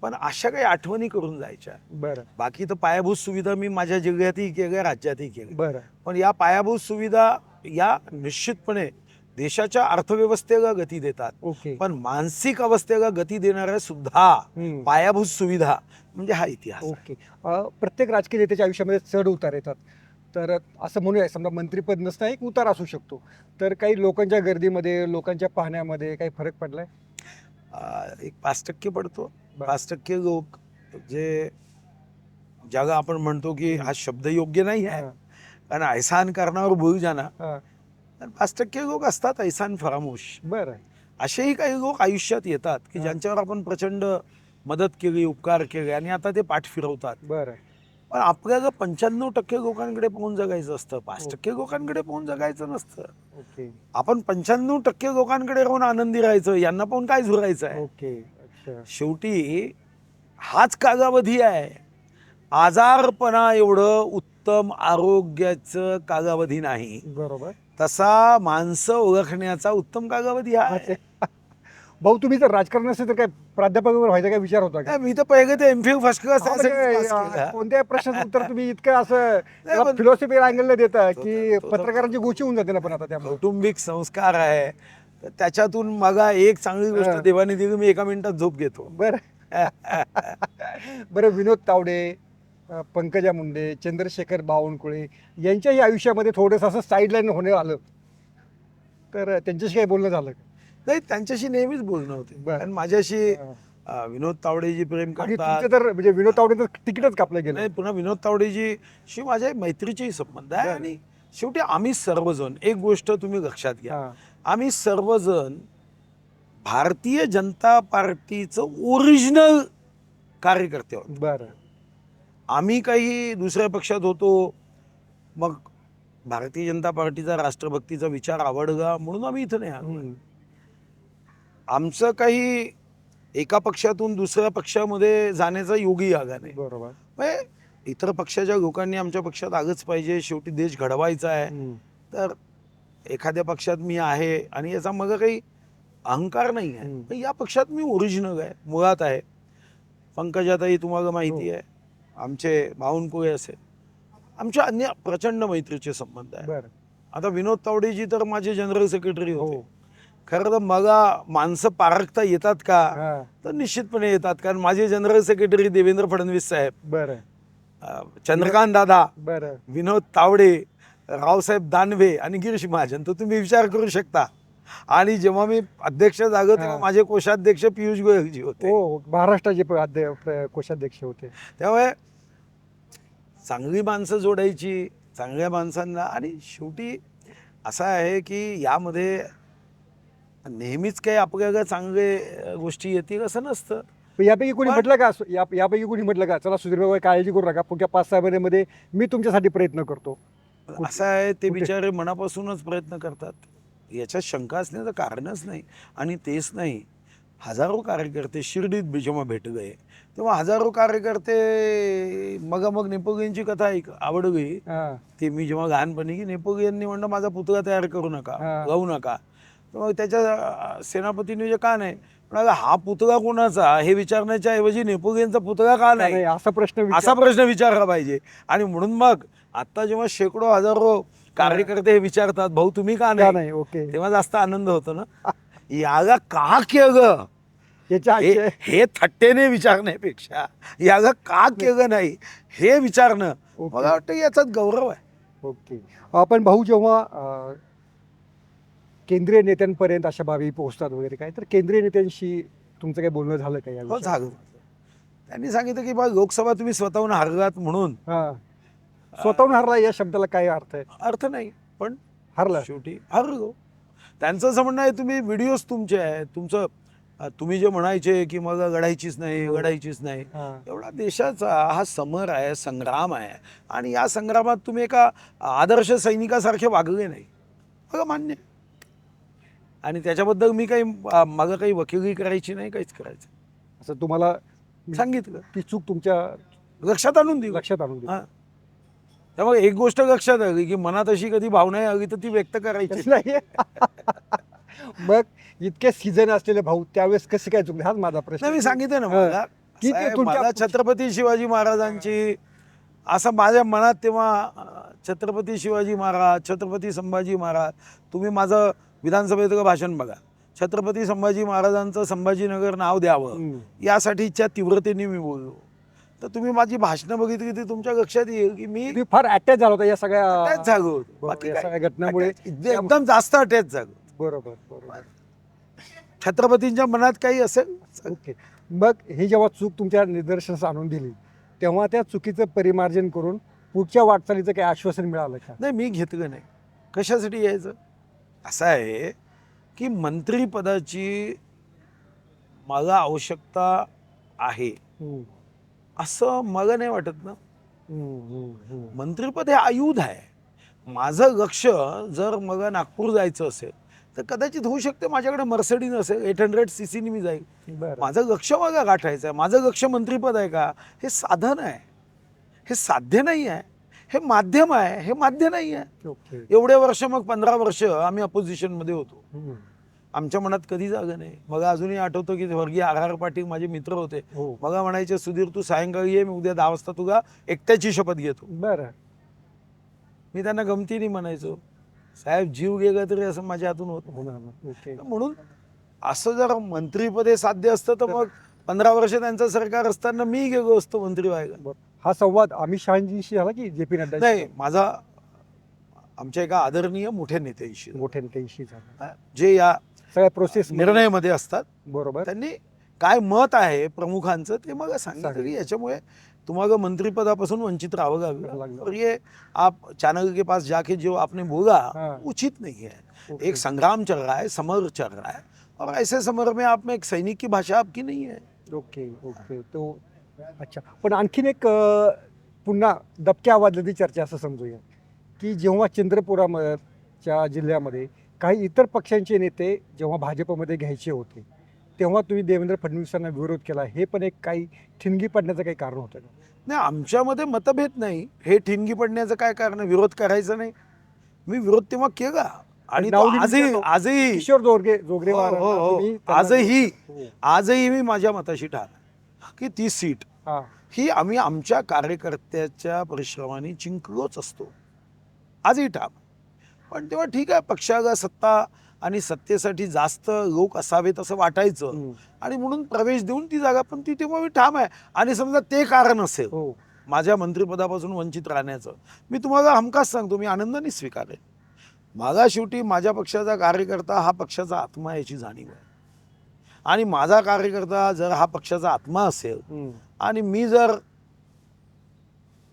S1: पण अशा काही आठवणी करून जायच्या.
S2: बरं.
S1: बाकी तर पायाभूत सुविधा मी माझ्या जिल्ह्यातही केल्या, राज्यातही केल्या,
S2: बरं.
S1: पण या पायाभूत सुविधा या निश्चितपणे देशाच्या अर्थव्यवस्थेला गती देतात.
S2: ओके.
S1: पण मानसिक अवस्थेला गती देणाऱ्या सुद्धा
S2: हम्म.
S1: पायाभूत सुविधा म्हणजे हा इतिहास आहे.
S2: ओके. प्रत्येक राजकीय नेत्याच्या आयुष्यामध्ये चढ उतार येतात. तर असं म्हणूया, समजा मंत्रीपद नसता एक उतार असू शकतो, तर काही लोकांच्या गर्दीमध्ये, लोकांच्या पाहण्यामध्ये काही फरक पडलाय?
S1: एक 5% पडतो.
S2: बरं.
S1: 5% लोक जे ज्याला आपण म्हणतो की हा शब्द योग्य नाही आहे,
S2: हां.
S1: कारण ऐसान कारणावर भूल जाना,
S2: हां.
S1: तर 5% लोक असतात ऐसान फरामोश.
S2: बरं.
S1: असेही काही लोक आयुष्यात येतात की
S2: हां.
S1: ज्यांच्यावर आपण प्रचंड मदत केली, उपकार केले, आणि आता ते पाठ फिरवतात.
S2: बरं.
S1: पण आपल्याला 95% लोकांकडे पाहून जगायचं असतं, 5% लोकांकडे पाहून जगायचं नसतं.
S2: ओके.
S1: आपण 95% लोकांकडे राहून आनंदी राहायचं, यांना पाहून काय झुरायचं आहे.
S2: ओके. अच्छा.
S1: शेवटी हाच कालावधी आहे. आजारपणा एवढं उत्तम आरोग्याचं कालावधी नाही,
S2: बरोबर.
S1: तसा माणसं ओळखण्याचा उत्तम कालावधी हा आहे.
S2: भाऊ, तुम्ही जर राजकारण असेल तर काय प्राध्यापक वगैरे व्हायचा काय विचार होता का?
S1: नाही, मी तर पहिले ते एमफिल फर्स्ट क्लास
S2: कोणत्या प्रश्नाचं उत्तर तुम्ही इतकं असं
S1: पण-
S2: फिलॉसॉफी अँगलला देता
S1: तो-
S2: की
S1: तो-
S2: पत्रकारांची गोची होऊन जाते ना पण आता त्यामुळे.
S1: कौटुंबिक संस्कार आहे, तर त्याच्यातून मला एक चांगली गोष्ट
S2: हां.
S1: देवाने दिली, मी 1 मिनिटात झोप घेतो.
S2: बरं. बरं, विनोद तावडे, पंकजा मुंडे, चंद्रशेखर बावनकुळे यांच्याही आयुष्यामध्ये थोडंसं असं साईडलाईन होणे आलं, तर त्यांच्याशी काही बोलणं झालं का?
S1: नाही, त्यांच्याशी नेहमीच बोलणं होते,
S2: बरं.
S1: कारण माझ्याशी
S2: हां.
S1: विनोद तावडेजी प्रेम
S2: आणि
S1: करतात.
S2: तुमचं तर म्हणजे विनोद तावडे तर तिकीटच कापलं गेलं.
S1: नाही, पुन्हा विनोद तावडेजी माझ्या मैत्रीचेही संबंध आहे.
S2: बरं.
S1: आणि शेवटी आम्ही सर्वजण, एक गोष्ट तुम्ही लक्षात घ्या,
S2: हां.
S1: आम्ही सर्वजण भारतीय जनता पार्टीचं ओरिजिनल कार्यकर्ते आहोत.
S2: बरं.
S1: आम्ही काही दुसऱ्या पक्षात होतो, मग भारतीय जनता पार्टीचा राष्ट्रभक्तीचा विचार आवडला म्हणून आम्ही इथं नाही आलो.
S2: हम्म.
S1: आमचं काही एका पक्षातून दुसऱ्या पक्षामध्ये जाण्याचा योगी आगा नाही.
S2: बरोबर.
S1: म्हणजे इतर पक्षाच्या लोकांनी आमच्या पक्षात आलंच पाहिजे, शेवटी देश घडवायचा आहे.
S2: हम्म.
S1: तर एखाद्या पक्षात मी आहे आणि याचा मग काही अहंकार नाही आहे,
S2: हम्म.
S1: पण या पक्षात मी ओरिजिनल आहे, मुळात आहे. पंकजाताई तुम्हाला माहिती
S2: हो.
S1: आहे, आमचे बावनकुळे असेल, आमच्या अन्य प्रचंड मैत्रीचे संबंध आहे.
S2: बरं.
S1: आता विनोद तावडेजी तर माझे जनरल सेक्रेटरी होते.
S2: हो.
S1: खरं तर मला माणसं पारखता येतात का,
S2: हां.
S1: तर निश्चितपणे येतात, कारण माझे जनरल सेक्रेटरी देवेंद्र फडणवीस साहेब,
S2: बरं.
S1: चंद्रकांत दादा,
S2: बरं.
S1: विनोद तावडे, रावसाहेब दानवे आणि गिरीश महाजन. तर तुम्ही विचार करू शकता. आणि जेव्हा मी अध्यक्ष झालो तेव्हा
S2: हां.
S1: माझे कोषाध्यक्ष पियुष गोयलजी होते.
S2: हो, महाराष्ट्राचे कोषाध्यक्ष होते.
S1: त्यामुळे चांगली माणसं जोडायची, चांगल्या माणसांना. आणि शेवटी असं आहे की यामध्ये नेहमीच काही आपल्याला चांगले गोष्टी येतील असं नसतं.
S2: पण यापैकी कोणी
S1: पण-
S2: म्हटलं का, यापैकी कोणी म्हटलं का, चला सुधीर भाऊ काळजी करू नका, पुढच्या 5-6 महिन्यामध्ये मी तुमच्यासाठी प्रयत्न करतो?
S1: असं आहे, ते
S2: कुठे?
S1: बिचारे मनापासूनच प्रयत्न करतात, याच्यात शंका असण्याचं कारणच नाही. आणि तेच नाही, हजारो कार्यकर्ते शिर्डीत जेव्हा भेटले तेव्हा हजारो कार्यकर्ते मग नेपोलियनची कथा आवडली.
S2: हां.
S1: ते मी जेव्हा लहानपणी की नेपोलियननी म्हणलं माझा पुतळा तयार करू नका,
S2: हां.
S1: गाऊ नका. तर मग त्याच्या सेनापतीने जे का नाही म्हणाला, हा पुतळा कोणाचा हे विचारण्याच्या ऐवजी नेपोलियनचा पुतळा का नाही,
S2: नाही, असा प्रश्न
S1: असा प्रश्न विचारला पाहिजे. आणि म्हणून मग आता जेव्हा शेकडो हजारो कार्यकर्ते हे विचारतात, भाऊ तुम्ही का
S2: का
S1: नाही,
S2: नाही. ओके.
S1: तेव्हा जास्त आनंद होतो ना. याला का केलं
S2: याच्या
S1: हे थट्टेने विचारण्यापेक्षा याला का केलं नाही हे विचारणं
S2: ओके.
S1: मला वाटतं याचाच गौरव आहे.
S2: ओके. आपण भाऊ जेव्हा केंद्रीय नेत्यांपर्यंत अशा बाबी पोहोचतात वगैरे काय, तर केंद्रीय नेत्यांशी तुमचं काही बोलणं झालं का या
S1: हो,
S2: विषयावर?
S1: झालं. त्यांनी सांगितलं की बा लोकसभा तुम्ही स्वतःहून हरलात म्हणून
S2: हां. स्वतःहून हरला या शब्दाला काय अर्थ आहे?
S1: अर्थ नाही, पण
S2: हरला.
S1: शेवटी हरलो. त्यांचं असं म्हणणं आहे, तुम्ही व्हिडिओज तुमचे आहे, तुमचं तुम्ही जे म्हणायचे की मग घडायचीच नाही
S2: हो.
S1: घडायचीच नाही,
S2: हा.
S1: एवढा देशाचा हा समर आहे, संग्राम आहे, आणि या संग्रामात तुम्ही एका आदर्श सैनिकासारखे वागले नाही, बघा मान्य आहे. आणि त्याच्याबद्दल मी काही माझं काही वकिली करायची नाही, काहीच करायचं,
S2: असं तुम्हाला
S1: सांगितलं,
S2: ती चूक तुमच्या
S1: लक्षात आणून दिलं.
S2: लक्षात आणून दिली.
S1: हा. त्यामुळे एक गोष्ट लक्षात आली की मनात अशी कधी भावना आली तर ती व्यक्त करायची.
S2: नाही. मग इतके सीझन असलेले भाऊ त्यावेळेस कसे काय चुकले, हाच माझा प्रश्न.
S1: नाही, मी सांगितलं ना
S2: हा.
S1: मला,
S2: की ते
S1: साहेब,
S2: तुमच्या-
S1: मला छत्रपती शिवाजी महाराजांची असं माझ्या मनात तेव्हा छत्रपती शिवाजी महाराज, छत्रपती संभाजी महाराज, तुम्ही माझं विधानसभेचं भाषण बघा, छत्रपती संभाजी महाराजांचं संभाजीनगर नाव द्यावं
S2: हम्म.
S1: यासाठीच्या तीव्रतेने मी बोललो. तर तुम्ही माझी भाषणं बघितली की तुमच्या लक्षात येईल की मी
S2: तुम्ही फार अटॅच झाला होता या सगळ्या
S1: अटॅच झालो होतो.
S2: बरोबर,
S1: बाकी
S2: या
S1: काय,
S2: सगळ्या घटनामुळे.
S1: एकदम जास्त अटॅच झालो.
S2: बरोबर बरोबर.
S1: छत्रपतींच्या मनात काही असेल.
S2: ओके. मग ही जेव्हा चूक तुमच्या निदर्शनास आणून दिली तेव्हा त्या चुकीचं परिमार्जन करून पुढच्या वाटचालीचं काही आश्वासन मिळालं का?
S1: नाही, मी घेतलं नाही. कशासाठी यायचं? असं आहे की मंत्रिपदाची मला आवश्यकता आहे
S2: हम्म.
S1: असं मला नाही वाटत ना.
S2: हम्म, हम्म, हम्म.
S1: मंत्रिपद हे आयुध आहे. माझं लक्ष जर मला नागपूर जायचं असेल तर कदाचित होऊ शकते माझ्याकडे मर्सिडीज असेल, 800cc मी जाईल.
S2: बरं.
S1: माझं लक्ष मला गाठायचं आहे. माझं लक्ष मंत्रिपद आहे का? हे साधन आहे, हे साध्य नाही आहे. हे माध्यम आहे, हे माध्य नाही आहे.
S2: ओके.
S1: एवढे वर्ष, मग 15 वर्ष आम्ही अपोजिशनमध्ये होतो.
S2: हम्म.
S1: आमच्या मनात कधी जागा नाही. मला अजूनही आठवतं की स्वर्गीय आर पाटील माझे मित्र होते.
S2: हो.
S1: मला म्हणायचे, सुधीर तू सायंकाळी ये, मी उद्या 10 वाजता तुला एकट्याची शपथ घेतो.
S2: बरं.
S1: मी त्यांना गमतीने म्हणायचो, साहेब जीव गेला तरी असं माझ्या हातून होत
S2: हो ना. ओके.
S1: म्हणून असं जर मंत्रीपदे साध्य असतं तर मग 15 वर्ष त्यांचं सरकार असताना मी गेलो असतो मंत्री व्हायला.
S2: बरं. हा संवाद अमित शहाजींशी झाला की जे पी नड्डा
S1: नाही, माझा आमच्या एका आदरणीय मोठ्या नेत्याशी,
S2: मोठ्या नेत्याशी झाला,
S1: जे या
S2: सगळ्या प्रोसेस
S1: निर्णयामध्ये असतात,
S2: बरोबर.
S1: त्यांनी काय मत आहे प्रमुखांचं ते मला सांगितलं की
S2: सांगितलं.
S1: याच्यामुळे तुम्हाला मंत्रिपदापासून वंचित राहावं
S2: लागलं.
S1: लागलं. और ये आप चैनल के पास जाके जो आपने बोला
S2: हाँ.
S1: उचित नहीं है.
S2: ओके.
S1: एक संग्राम चल रहा है, समर चल रहा है, और ऐसे समर में आप में एक सैनिक की भाषा आपकी नहीं है.
S2: Okay okay. तो अच्छा. पण आणखीन एक पुन्हा दबक्या आवाजाची चर्चा असं समजूया की जेव्हा चंद्रपुराच्या जिल्ह्यामध्ये काही इतर पक्षांचे नेते जेव्हा भाजपमध्ये घ्यायचे होते तेव्हा तुम्ही देवेंद्र फडणवीसांना विरोध केला, हे पण एक काही ठिणगी पडण्याचं काही कारण होतं का?
S1: नाही, आमच्यामध्ये मतभेद नाही. हे ठिणगी पडण्याचं काय कारण? विरोध करायचं नाही. मी विरोध तेव्हा केला आणि तो
S2: नावडी
S1: आजही
S2: विचारतो.
S1: आजही
S2: किशोर जोगरे
S1: हो, हो, हो. आजही मी माझ्या मताशी ठाम आहे की ती सीट ही आम्ही आमच्या कार्यकर्त्याच्या परिश्रमाने जिंकलोच असतो. आजही ठाम. पण तेव्हा ठीक आहे, पक्षाला सत्ता आणि सत्तेसाठी जास्त लोक असावेत असं वाटायचं आणि म्हणून प्रवेश देऊन ती जागा, पण ती तेव्हा मी ठाम आहे. आणि समजा ते कारण असेल
S2: हो.
S1: माझ्या मंत्रिपदापासून वंचित राहण्याचं, मी तुम्हाला हमखास सांगतो, मी आनंदाने स्वीकारेन. मला शेवटी माझ्या पक्षाचा कार्यकर्ता हा पक्षाचा आत्मा याची जाणीव आहे. आणि माझा कार्यकर्ता जर हा पक्षाचा आत्मा असेल आणि मी जर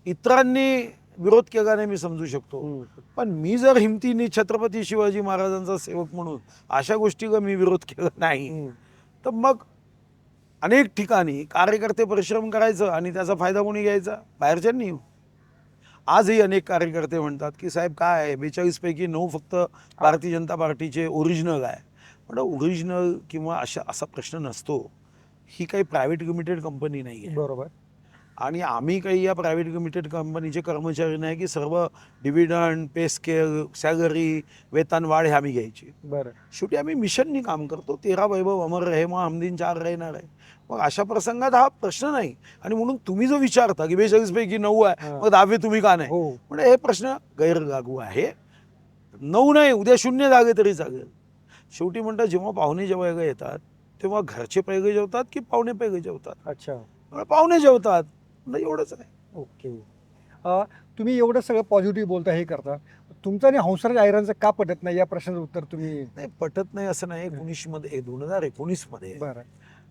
S1: इतरांनी विरोध केला नाही मी समजू शकतो, पण मी जर हिमतीने छत्रपती शिवाजी महाराजांचा सेवक म्हणून अशा गोष्टीला मी विरोध केला नाही, तर मग अनेक ठिकाणी कार्यकर्ते परिश्रम करायचं आणि त्याचा फायदा कोणी घ्यायचा? बाहेरच्यांनी. आजही अनेक कार्यकर्ते म्हणतात की साहेब काय आहे, 42 पैकी 9 फक्त भारतीय जनता पार्टीचे ओरिजिनल आहे. पण ओरिजिनल किंवा असा प्रश्न नसतो. ही काही प्रायव्हेट लिमिटेड कंपनी नाही आहे.
S2: बरोबर.
S1: आणि आम्ही काही या प्रायव्हेट लिमिटेड कंपनीचे कर्मचारी नाही की सर्व डिव्हिडंड, पे स्केल, सॅलरी, वेतनवाढ हे आम्ही घ्यायची.
S2: बरं.
S1: शेवटी आम्ही मिशननी काम करतो. 13 वैभव अमर रहे मग हमदिन 4 राहणार आहे. मग अशा प्रसंगात हा प्रश्न नाही. आणि म्हणून तुम्ही जो विचारता की 42 पैकी 9 आहे, मग 10वे तुम्ही का नाही,
S2: हो.
S1: म्हणजे हे प्रश्न गैरलागू आहे. 9 नाही, उद्या 0 जागे तरी चालेल. शेवटी म्हणतात जेव्हा पाहुणे जेवायला येतात तेव्हा घरचे पहिले जेवतात की पाहुणे पहिले जेवतात?
S2: अच्छा.
S1: पाहुणे जेवतात. एवढंच आहे.
S2: ओके. तुम्ही एवढं सगळं पॉझिटिव्ह बोलता, हे करता, तुमचं आणि हंसराज अहिरांचं का पटत नाही या प्रश्नाचं उत्तर तुम्ही?
S1: नाही, पटत नाही असं नाही. 2019 मध्ये
S2: बरं.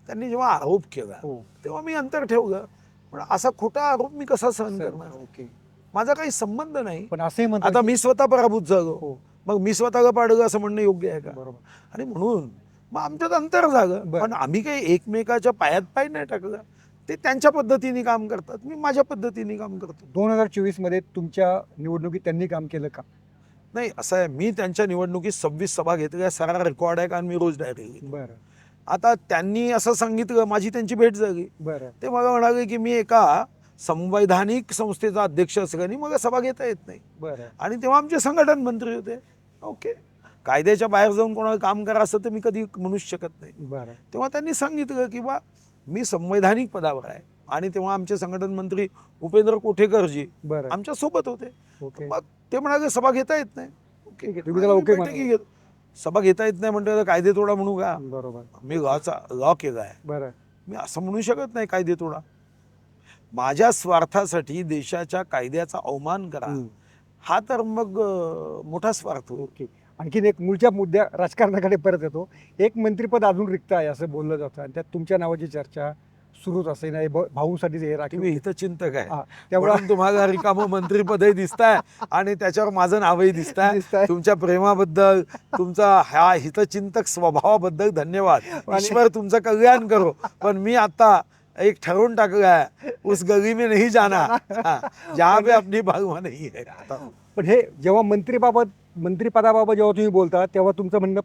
S1: त्यांनी जेव्हा आरोप केला
S2: हो.
S1: तेव्हा मी अंतर ठेवलं. पण असा खोटा आरोप मी कसा सहन करणार?
S2: ओके.
S1: माझा काही संबंध नाही.
S2: पण असंही म्हणतात
S1: आता मी स्वतः पराभूत झालो,
S2: हो.
S1: मग मी स्वतःला पाडलं असं म्हणणं योग्य आहे का?
S2: बरोबर.
S1: आणि म्हणून मग आमच्यात अंतर झालं.
S2: बरं.
S1: पण आम्ही काही एकमेकाच्या पायात पाय नाही टाकलं. ते त्यांच्या पद्धतीने काम करतात, मी माझ्या पद्धतीने काम करतो.
S2: 2024 मध्ये तुमच्या निवडणुकीत त्यांनी काम केलं का?
S1: नाही, असं आहे, मी त्यांच्या निवडणुकीत 26 सभा घेतल्या, सारा रेकॉर्ड आहे, कारण मी रोज डायरी घेतो.
S2: बरं
S1: आता त्यांनी असं सांगितलं, माझी त्यांची भेट झाली.
S2: बरं
S1: ते मला म्हणाले की मी एका संवैधानिक संस्थेचा अध्यक्ष असल्याने मला सभा घेता येत नाही.
S2: बरं
S1: आणि तेव्हा आमचे संघटन मंत्री होते. ओके, कायद्याच्या बाहेर जाऊन कोणाला काम करा असं तर मी कधी म्हणूच शकत नाही.
S2: बरं
S1: तेव्हा त्यांनी सांगितलं की बा मी संवैधानिक पदावर आहे. आणि तेव्हा आमचे संघटन मंत्री उपेंद्र कोठेकरजी
S2: बरं
S1: आमच्या सोबत होते.
S2: ओके
S1: मग ते म्हणाले सभा घेता येत नाही.
S2: ठीक आहे, तुम्ही त्याला
S1: आम्ही
S2: ओके
S1: बैठकी
S2: म्हणा.
S1: घेतो. सभा घेता येत नाही म्हणतो कायदे तोडा म्हणू का?
S2: बरोबर
S1: मी लॉ केला आहे,
S2: बरं
S1: मी असं म्हणू शकत नाही कायदे तोडा. माझ्या स्वार्थासाठी देशाच्या कायद्याचा अवमान करा, हा तर मग मोठा स्वार्थ होतो.
S2: ओके. आणखीन एक मूळच्या मुद्द्या राजकारणाकडे परत येतो. एक मंत्रिपद अजून रिक्त आहे असं बोललं जातं आणि त्यात तुमच्या नावाची चर्चा सुरूच असे नाही, भाऊंसाठी हे राखीव.
S1: तुम्ही हितचिंतक आहे,
S2: हा, त्यामुळे
S1: म्हणून तुम्हाला रिकामं मंत्रीपदही दिसताय आणि त्याच्यावर माझं नावही दिसताय.
S2: दिसतंय.
S1: तुमच्या प्रेमाबद्दल, तुमचा ह्या हितचिंतक स्वभावाबद्दल धन्यवाद. ईश्वर तुमचं कल्याण करो. पण मी आता एक ठरवून टाकलं आहे, उस गली में नहीं जाना, जहाँ पे अपनी भगवा नहीं है.
S2: पण हे जेव्हा मंत्रिपदाबाबत जेव्हा तुम्ही बोलता तेव्हा तुमचं म्हणणं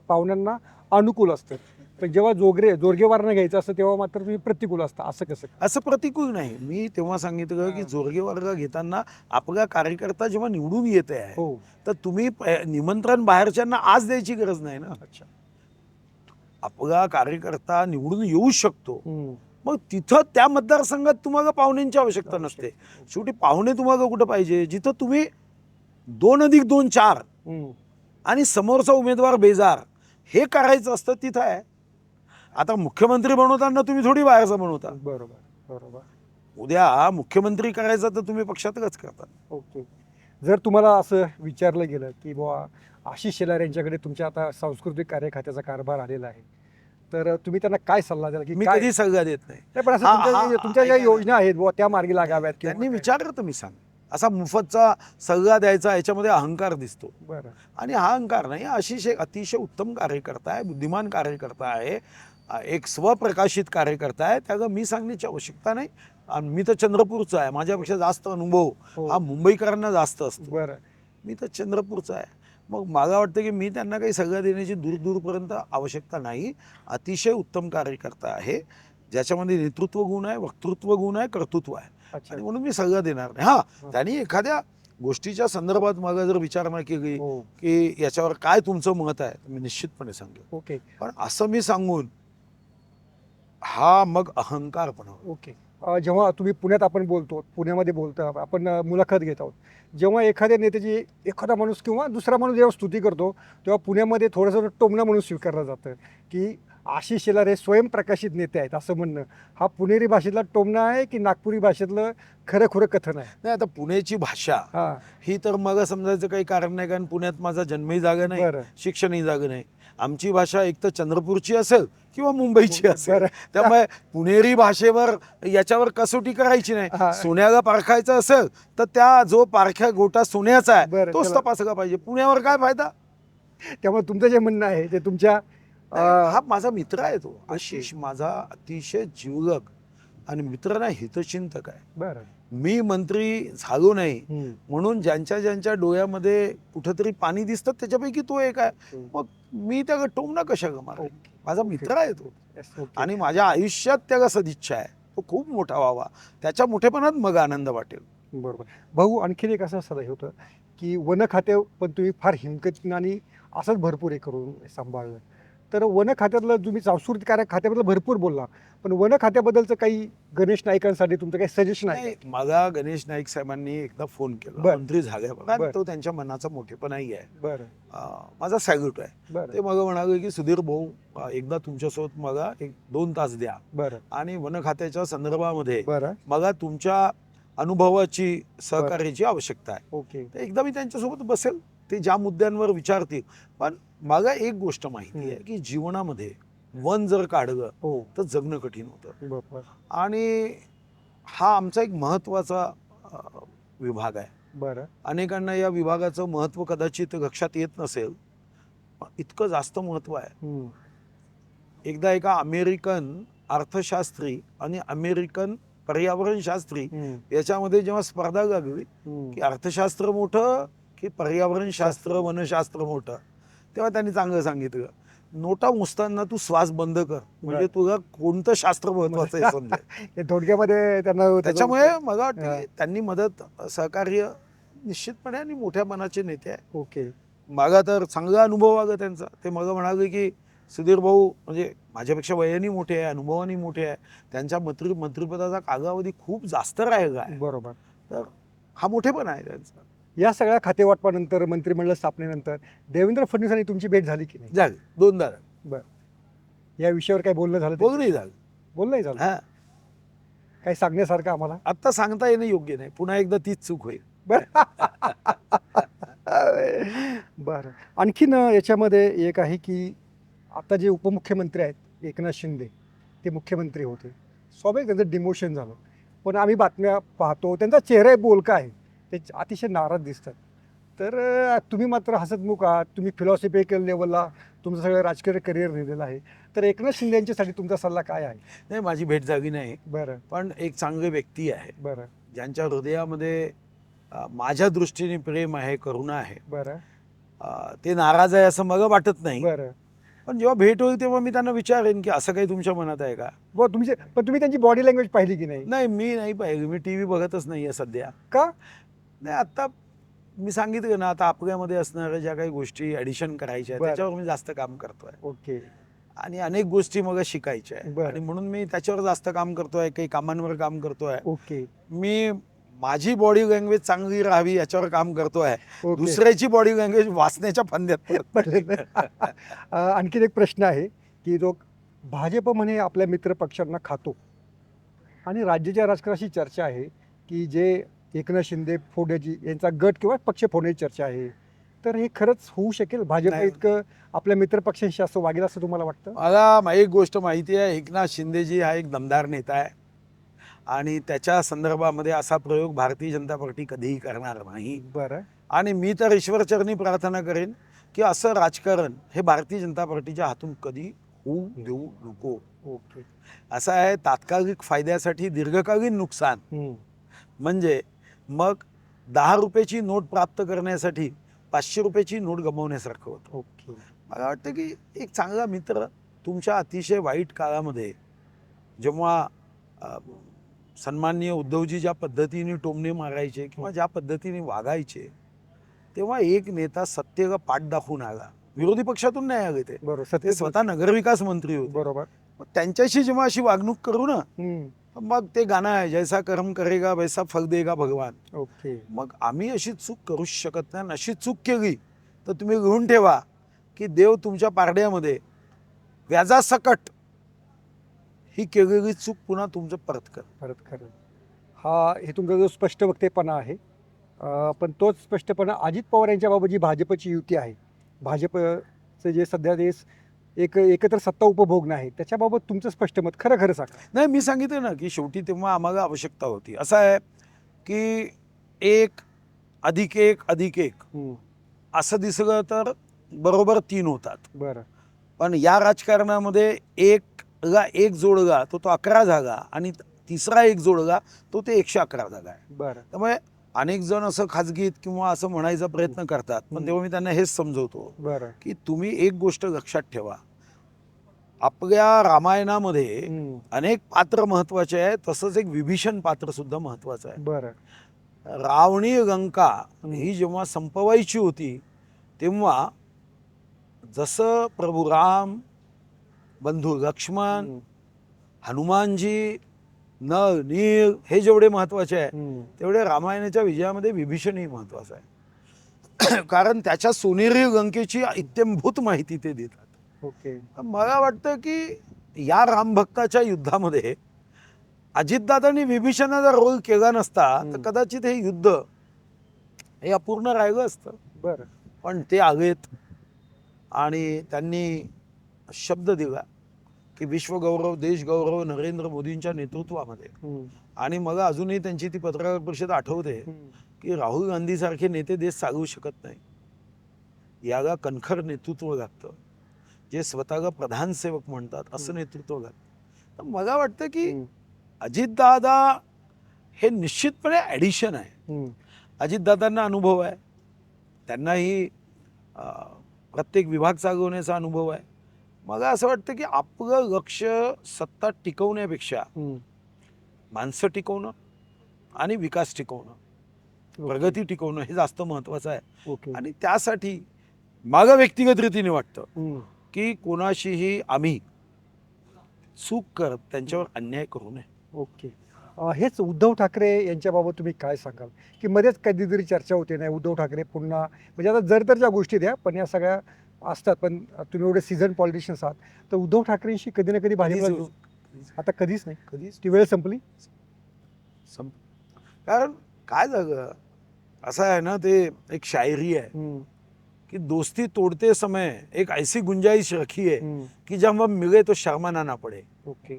S2: पाहुण्यांना अनुकूल असतं, पण जेव्हा जोरगेवारनं घ्यायचं असतं तेव्हा मात्र तुम्ही प्रतिकूल असता. असं कसं?
S1: असं प्रतिकूल नाही. मी तेव्हा सांगितलं की जोरगे वर्ग घेताना आपला कार्यकर्ता जेव्हा निवडून येते आहे,
S2: हो
S1: तर तुम्ही निमंत्रण बाहेरच्यांना आज द्यायची गरज नाही ना.
S2: अच्छा.
S1: आपला कार्यकर्ता निवडून येऊ शकतो,
S2: हम्म.
S1: मग तिथं त्या मतदारसंघात तुम्हाला पाहुण्यांची आवश्यकता नसते. शेवटी पाहुणे तुम्हाला कुठं पाहिजे? जिथं तुम्ही 2+2 4
S2: हम्म.
S1: आणि समोरचा उमेदवार बेजार हे करायचं असतं, तिथं आहे. आता मुख्यमंत्री बनवताना तुम्ही थोडी बाहेरचा बनवता.
S2: बरोबर बरोबर.
S1: उद्या मुख्यमंत्री करायचा तर तुम्ही पक्षातच करता.
S2: ओके. जर तुम्हाला असं विचारलं गेलं की बुवा आशिष शेलार यांच्याकडे तुमच्या आता सांस्कृतिक कार्य खात्याचा कारभार आलेला आहे, तर तुम्ही त्यांना काय सल्ला द्याल की
S1: मी
S2: काय?
S1: कधी सल्ला देत नाही.
S2: नाही, पण असं तुमच्या ज्या
S1: ऐका ना.
S2: योजना आहेत बुवा त्या मार्गी लागाव्यात किंवा
S1: त्यांनी
S2: काय?
S1: विचारलं तर मी सांग. असा मुफतचा सल्ला द्यायचा याच्यामध्ये अहंकार दिसतो.
S2: बरं
S1: आणि हा अहंकार नाही. आशिष एक अतिशय उत्तम कार्यकर्ता आहे, बुद्धिमान कार्यकर्ता आहे, एक स्वप्रकाशित कार्यकर्ता आहे. त्याला मी सांगण्याची आवश्यकता नाही. आणि मी तर चंद्रपूरचा आहे, माझ्यापेक्षा जास्त अनुभव
S2: हो.
S1: हा मुंबईकरांना जास्त असतो.
S2: बरं
S1: मी तर चंद्रपूरचा आहे. मग मला वाटतं की मी त्यांना काही सल्ला देण्याची दूरपर्यंत आवश्यकता नाही. अतिशय उत्तम कार्यकर्ता आहे, ज्याच्यामध्ये नेतृत्व गुण आहे, वक्तृत्व गुण आहे, कर्तृत्व आहे.
S2: अच्छा.
S1: आणि म्हणून मी सल्ला देणार नाही. हां, त्यांनी एखाद्या गोष्टीच्या संदर्भात मला जर विचारणा केली
S2: हो
S1: की याच्यावर काय तुमचं मत आहे, तर मी निश्चितपणे सांगेन.
S2: ओके
S1: पण असं मी सांगून हा मग अहंकारपणा.
S2: ओके. जेव्हा तुम्ही पुण्यात आपण बोलतो, पुण्यामध्ये बोलतो आपण मुलाखत घेत आहोत, जेव्हा एखाद्या नेत्याची एखादा माणूस किंवा दुसरा माणूस जेव्हा स्तुती करतो तेव्हा पुण्यामध्ये थोडंसं टोमणं म्हणून स्वीकारलं जातं की आशिष शेलार हे स्वयंप्रकाशित नेते आहेत असं म्हणणं. हा पुणेरी भाषेतला टोमणं आहे की नागपुरी भाषेतलं खरं खुरं कथन आहे?
S1: नाही, आता पुण्याची भाषा
S2: हां
S1: ही तर मला समजायचं काही कारण नाही, कारण पुण्यात माझा जन्मही जागा नाही,
S2: बरं
S1: शिक्षणही जागा नाही. आमची भाषा एक तर चंद्रपूरची असेल किंवा मुंबईची असेल.
S2: बरं.
S1: त्यामुळे पुणेरी भाषेवर याच्यावर कसोटी करायची नाही.
S2: हा.
S1: सोन्याला पारखायचं असेल तर त्या जो पारख्या गोटा सोन्याचा आहे
S2: बरं,
S1: तोच
S2: चला.
S1: तपासला पाहिजे. पुण्यावर काय फायदा?
S2: त्यामुळे तुमचं जे म्हणणं आहे ते तुमच्या
S1: हा माझा मित्र आहे, तो आशिष माझा अतिशय जीवलग आणि मित्र नाही, हितचिंतक आहे.
S2: बरं
S1: मी मंत्री झालो नाही
S2: हम्म.
S1: म्हणून ज्यांच्या डोळ्यामध्ये कुठंतरी पाणी दिसतं त्याच्यापैकी तो एक आहे.
S2: हम्म.
S1: मग मी त्याला टोमणं कशाला मारेन?
S2: ओके.
S1: माझा मित्र आहे तो,
S2: Yes, ओके.
S1: आणि माझ्या आयुष्यात त्याला सदिच्छा आहे तो खूप मोठा व्हावा. त्याच्या मोठेपणात मग आनंद वाटेल.
S2: बरोबर. भाऊ, आणखीन एक असं सदैव होतं की वन खाते पण तुम्ही फार हिमतीनं आणि असंच भरपूर हे करून सांभाळलं. तर वन खात्यातलं तुम्ही सांस्कृतिक कार्य खात्याबद्दल भरपूर बोलला, पण वन खात्याबद्दलचं काही गणेश नाईकांसाठी तुमचं काही सजेशन आहे?
S1: नाही, मला गणेश नाईक साहेबांनी एकदा फोन केला
S2: बरं.
S1: मंत्री झाल्यावर,
S2: बरं.
S1: तो त्यांच्या मनाचा मोठेपणाही आहे.
S2: बरं
S1: माझा सॅल्यूट आहे.
S2: बरं
S1: ते मला म्हणाले की सुधीर भाऊ एकदा तुमच्यासोबत मला 1-2 तास द्या
S2: बरं
S1: आणि वन खात्याच्या संदर्भामध्ये
S2: बरं
S1: मला तुमच्या अनुभवाची सहकार्याची आवश्यकता आहे.
S2: ओके.
S1: तर एकदा मी त्यांच्यासोबत बसेल, ते ज्या मुद्द्यांवर विचारतील. पण मला एक गोष्ट माहिती आहे की जीवनामध्ये वन जर काढलं
S2: हो
S1: तर जगणं कठीण होतं.
S2: बरोबर
S1: आणि हा आमचा एक महत्त्वाचा विभाग आहे.
S2: बरं
S1: अनेकांना या विभागाचं महत्त्व कदाचित लक्षात येत नसेल, इतकं जास्त महत्व आहे.
S2: हम्म.
S1: एकदा एका अमेरिकन अर्थशास्त्री आणि अमेरिकन पर्यावरणशास्त्री
S2: हम्म.
S1: याच्यामध्ये जेव्हा स्पर्धा लागली
S2: हम्म.
S1: की अर्थशास्त्र मोठं की पर्यावरणशास्त्र वनशास्त्र मोठं, तेव्हा त्यांनी चांगलं सांगितलं, नोटा मोजताना तू श्वास बंद कर, म्हणजे तुला कोणतं शास्त्र महत्वाचं आहे समजेल.
S2: हे थोडक्यामध्ये त्यांना
S1: त्याच्यामुळे मला वाटतं
S2: हा.
S1: की त्यांनी मदत सहकार्य निश्चितपणे आणि मोठ्या मनाचे नेते आहे.
S2: ओके.
S1: मला तर चांगला अनुभव आला त्यांचा. ते मला म्हणाले की सुधीर भाऊ म्हणजे माझ्यापेक्षा वयाने मोठे आहे, अनुभवाने मोठे आहे, त्यांच्या मंत्रिपदाचा कालावधी खूप जास्त राहिला आहे,
S2: बरोबर.
S1: तर हा मोठेपणा आहे त्यांचा.
S2: या सगळ्या खातेवाटपानंतर मंत्रिमंडळ स्थापनेनंतर देवेंद्र फडणवीसांनी तुमची भेट झाली की नाही?
S1: झालं दोनदा
S2: या विषयावर काय बोलणं झालं?
S1: बघ नाही झालं.
S2: बोलणंही झालं?
S1: हा,
S2: काही सांगण्यासारखं आम्हाला?
S1: आत्ता सांगता येणं योग्य नाही, पुन्हा एकदा तीच चूक होईल.
S2: बरं. आणखीन याच्यामध्ये एक आहे की आता जे उपमुख्यमंत्री आहेत एकनाथ शिंदे, ते मुख्यमंत्री होते, स्वाभाविक त्यांचं डिमोशन झालं, पण आम्ही बातम्या पाहतो त्यांचा चेहरा बोलका आहे, ते अतिशय नाराज दिसतात. तर तुम्ही मात्र हसतमुख आहात, तुम्ही फिलॉसॉफिकल लेवलला तुमचं सगळं राजकीय करिअर लिहिलेलं आहे, तर एकनाथ शिंदे यांच्यासाठी तुमचा सल्ला काय आहे?
S1: नाही, माझी भेट झाली नाही,
S2: बरं.
S1: पण एक चांगली व्यक्ती आहे,
S2: बरं.
S1: ज्यांच्या हृदयामध्ये माझ्या दृष्टीने प्रेम आहे, करुणा आहे.
S2: बरं.
S1: ते नाराज आहे असं मला वाटत नाही.
S2: बरं.
S1: पण जेव्हा भेट होईल तेव्हा मी त्यांना विचारेन की असं काही तुमच्या मनात आहे का.
S2: पण तुम्ही त्यांची बॉडी लँग्वेज पाहिली की नाही?
S1: नाही, मी नाही पाहिजे, मी टी व्ही बघतच नाहीये सध्या.
S2: का?
S1: नाही, आता मी सांगितलं ना, आता आपल्यामध्ये असणाऱ्या ज्या काही गोष्टी ॲडिशन करायच्या आहेत त्याच्यावर मी जास्त काम करतोय.
S2: ओके.
S1: आणि अनेक गोष्टी मग शिकायच्या आहे,
S2: बरं.
S1: आणि म्हणून मी त्याच्यावर जास्त काम करतोय, काही कामांवर काम करतोय.
S2: ओके.
S1: मी माझी बॉडी लँग्वेज चांगली राहावी याच्यावर काम करतोय.
S2: ओके.
S1: दुसऱ्याची बॉडी लँग्वेज वाचण्याच्या फंद्यात पडत.
S2: आणखीन एक प्रश्न आहे की जो भाजप म्हणे आपल्या मित्र पक्षांना खातो, आणि राज्याच्या राजकारणाशी चर्चा आहे की जे एकनाथ शिंदे फोडायची यांचा गट किंवा पक्ष फोडण्याची चर्चा आहे, तर हे खरंच होऊ शकेल? भाजप
S1: नाही.
S2: इतकं आपल्या मित्र पक्षांशी असं वागेल असं तुम्हाला वाटतं?
S1: मला एक गोष्ट माहिती आहे, एकनाथ शिंदेजी हा एक दमदार नेता आहे, आणि त्याच्या संदर्भामध्ये असा प्रयोग भारतीय जनता पार्टी कधीही करणार नाही.
S2: बरं.
S1: आणि मी तर ईश्वरचरणी प्रार्थना करेन की असं राजकारण हे भारतीय जनता पार्टीच्या हातून कधी होऊ देऊ नको.
S2: ओके.
S1: असं आहे, तात्कालिक फायद्यासाठी दीर्घकालीन नुकसान, म्हणजे मग 10 रुपयाची नोट प्राप्त करण्यासाठी 500 रुपयाची नोट गमावण्यासारखं होतं.
S2: ओके.
S1: मला वाटतं की एक चांगला मित्र तुमच्या अतिशय वाईट काळामध्ये, जेव्हा सन्माननीय उद्धवजी ज्या पद्धतीने टोमणे मारायचे किंवा ज्या पद्धतीने वागायचे, तेव्हा एक नेता सत्तेला पाठ दाखवून आला. विरोधी पक्षातून नाही आले ते,
S2: बरोबर.
S1: ते स्वतः नगरविकास मंत्री होते.
S2: बरोबर.
S1: मग त्यांच्याशी जेव्हा अशी वागणूक करू ना,
S2: हम्म.
S1: मग ते गाणं आहे, जैसा कर्म करेगा वैसा फल देगा भगवान.
S2: ओके.
S1: मग आम्ही अशी चूक करूच शकत नाही. अशी चूक केली तर तुम्ही लिहून ठेवा की देव तुमच्या पारड्यामध्ये व्याजासकट ही केलेली चूक पुन्हा तुमचं परत कर.
S2: हे तुमचा जो स्पष्ट वक्तेपणा आहे, पण तोच स्पष्टपणा अजित पवार यांच्याबाबत जी भाजपची युती आहे, भाजपचं जे सध्या ते एकत्र सत्ता उपभोगणं आहे, त्याच्याबाबत तुमचं स्पष्ट मत खरं सांगा.
S1: नाही, मी सांगितलं ना की शेवटी तेव्हा आम्हाला आवश्यकता होती. असं आहे की 1+1+1 असं दिसलं तर बरोबर 3 होतात.
S2: बरं.
S1: पण या राजकारणामध्ये 1ला 1 जोडला तो 11 झाला, आणि तिसरा 1 जोडला तो ते 111 झाला आहे.
S2: बरं.
S1: त्यामुळे अनेक जण असं खाजगीत किंवा असं म्हणायचा प्रयत्न करतात, पण तेव्हा मी त्यांना हेच समजवतो
S2: बरं
S1: की तुम्ही एक गोष्ट लक्षात ठेवा, आपल्या रामायणामध्ये अनेक पात्र महत्वाचे आहेत, तसंच एक विभीषण पात्र सुद्धा महत्वाचं आहे.
S2: बरं.
S1: रावणी लंका ही जेव्हा संपवायची होती, तेव्हा जसं प्रभू राम, बंधू लक्ष्मण, हनुमानजी, नळ नील हे जेवढे महत्वाचे आहे, तेवढे रामायणाच्या विजयामध्ये विभीषणही महत्वाचा आहे. कारण त्याच्या सोनेरी लंकेची इत्यंभूत माहिती ते देतात.
S2: ओके.
S1: मला वाटतं की या रामभक्ताच्या युद्धामध्ये अजितदादांनी विभीषणाचा रोल केला नसता तर कदाचित हे युद्ध हे अपूर्ण राहिलं असतं.
S2: बरं.
S1: पण ते आलेत आणि त्यांनी शब्द दिला की विश्वगौरव, देशगौरव नरेंद्र मोदींच्या नेतृत्वामध्ये. आणि मला अजूनही त्यांची ती पत्रकार परिषद आठवते की राहुल गांधी सारखे नेते देश चालवू शकत नाही. याला कणखर नेतृत्व लागतं, जे स्वतःला प्रधान सेवक म्हणतात असं नेतृत्व लागतं. तर मला वाटतं की अजितदादा हे निश्चितपणे ॲडिशन आहे. अजितदादांना अनुभव आहे, त्यांनाही प्रत्येक विभाग चालवण्याचा अनुभव आहे. मला असं वाटतं की आपलं लक्ष सत्ता टिकवण्यापेक्षा माणसं टिकवणं आणि विकास टिकवणं, प्रगती टिकवणं हे जास्त महत्वाचं आहे. आणि त्यासाठी मला व्यक्तिगत रीतीने वाटतं की कोणाशीही आम्ही चूक करत त्यांच्यावर अन्याय करू नये.
S2: ओके. हेच उद्धव ठाकरे यांच्याबाबत तुम्ही काय सांगाल, की मध्येच कधीतरी चर्चा होते नाही उद्धव ठाकरे पुन्हा, म्हणजे आता जर तरच्या गोष्टी द्या पण या सगळ्या असतात, पण तुम्ही एवढे सीझन पॉलिटिशियन्स आहात तर उद्धव ठाकरेंशी कधी ना कधी भाजपला आता कधीच नाही,
S1: कधीच
S2: ती वेळ संपली.
S1: कारण काय झालं असं आहे ना, ते एक शायरी आहे कि दोस्ती तोड़ते समय एक ऐसी गुंजाइश रखी है कि जब हम मिले तो शर्माना ना पडे.
S2: ओके.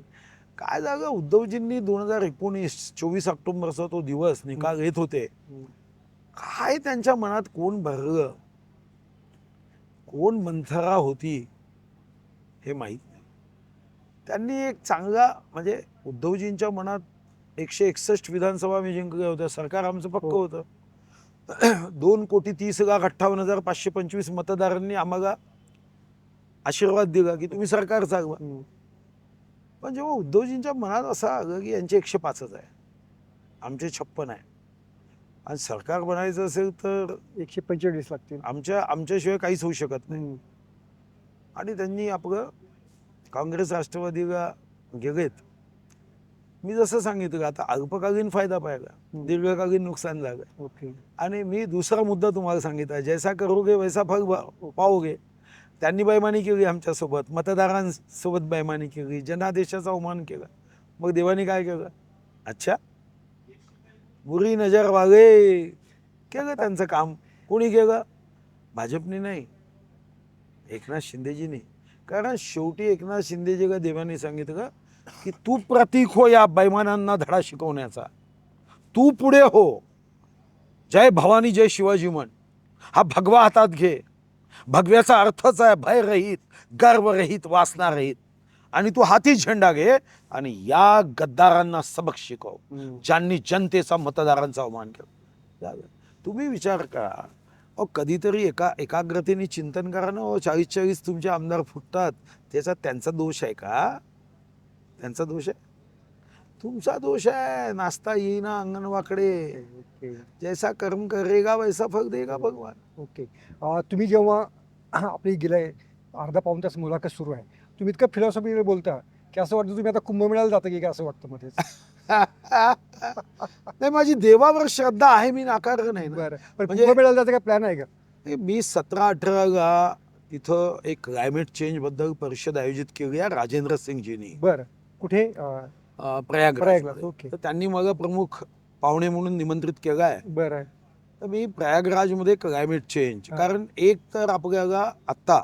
S1: काय झालं, उद्धवजींनी 2019 24 ऑक्टोबरचा तो दिवस निकाल येत होते, काय त्यांच्या मनात कोण भरलं, कोण मंथरा होती हे माहीत नाही. त्यांनी एक चांगला म्हणजे उद्धवजींच्या मनात 161 विधानसभा मी जिंकल्या होत्या, सरकार आमचं पक्क होतं. 2,30,58,525 मतदारांनी आम्हाला आशीर्वाद दिला की तुम्ही सरकार चालवा. पण जेव्हा उद्धवजींच्या मनात असं आलं की यांचे 105च आहे, आमचे 56 आहे आणि सरकार बनायचं असेल तर
S2: 145 लागतील,
S1: आमच्याशिवाय काहीच होऊ शकत नाही. आणि त्यांनी आपलं काँग्रेस राष्ट्रवादीला गेलेत. मी जसं सांगितलं आता अल्पकालीन फायदा पाहिला, दीर्घकालीन नुकसान झालं.
S2: ओके.
S1: आणि मी दुसरा मुद्दा तुम्हाला सांगितला, जैसा करोगे वैसा फल पाओगे. त्यांनी बेईमानी केली आमच्यासोबत, मतदारांसोबत बेईमानी केली, जनादेशाचा अवमान केला. मग देवानी काय केलं, अच्छा बुरी नजर वागे केलं त्यांचं काम. कोणी केलं, भाजपने नाही, एकनाथ शिंदेजीने. कारण शेवटी एकनाथ शिंदेजीला देवानी सांगितलं की तू प्रतीक हो या बैमानांना धडा शिकवण्याचा, तू पुढे हो, जय भवानी जय शिवाजी म्हण, हा भगवा हातात घे. भगव्याचा अर्थच आहे भय रहित, गर्व रहित, वासना रहित. आणि तू हाती झेंडा घे आणि या गद्दारांना सबक शिकव ज्यांनी जनतेचा मतदारांचा अवमान केला. तुम्ही विचार करा, अहो कधीतरी एकाग्रतेने चिंतन करा ना. 40 तुमचे आमदार फुटतात, त्याचा त्यांचा दोष आहे का? त्यांचा दोष आहे? तुमचा दोष आहे. नाचता येईना अंगण वाकडे, जैसा कर्म करेगा वैसा फल देगा भगवान.
S2: ओके. तुम्ही जेव्हा आपली गेले अर्धा पाऊण तास मुलाखत सुरू आहे, तुम्ही इतकं फिलॉसॉफीने बोलता की असं वाटतं तुम्ही आता कुंभमेळ्याला जाता की काय असं वाटतं मध्येच.
S1: नाही, माझी देवावर श्रद्धा आहे, मी नाकारलं नाही.
S2: बरं, पण कुंभमेळ्याला जायचा काय प्लॅन आहे का?
S1: मी 17-18ला तिथं एक क्लायमेट चेंज बद्दल परिषद आयोजित केली आहे राजेंद्र सिंगजींनी.
S2: बरं, कुठे?
S1: प्रयागराज.
S2: ओके.
S1: तर त्यांनी मला प्रमुख पाहुणे म्हणून निमंत्रित केलं आहे.
S2: बरं.
S1: तर मी प्रयागराजमध्ये क्लायमेट चेंज, कारण एक तर आपल्याला आत्ता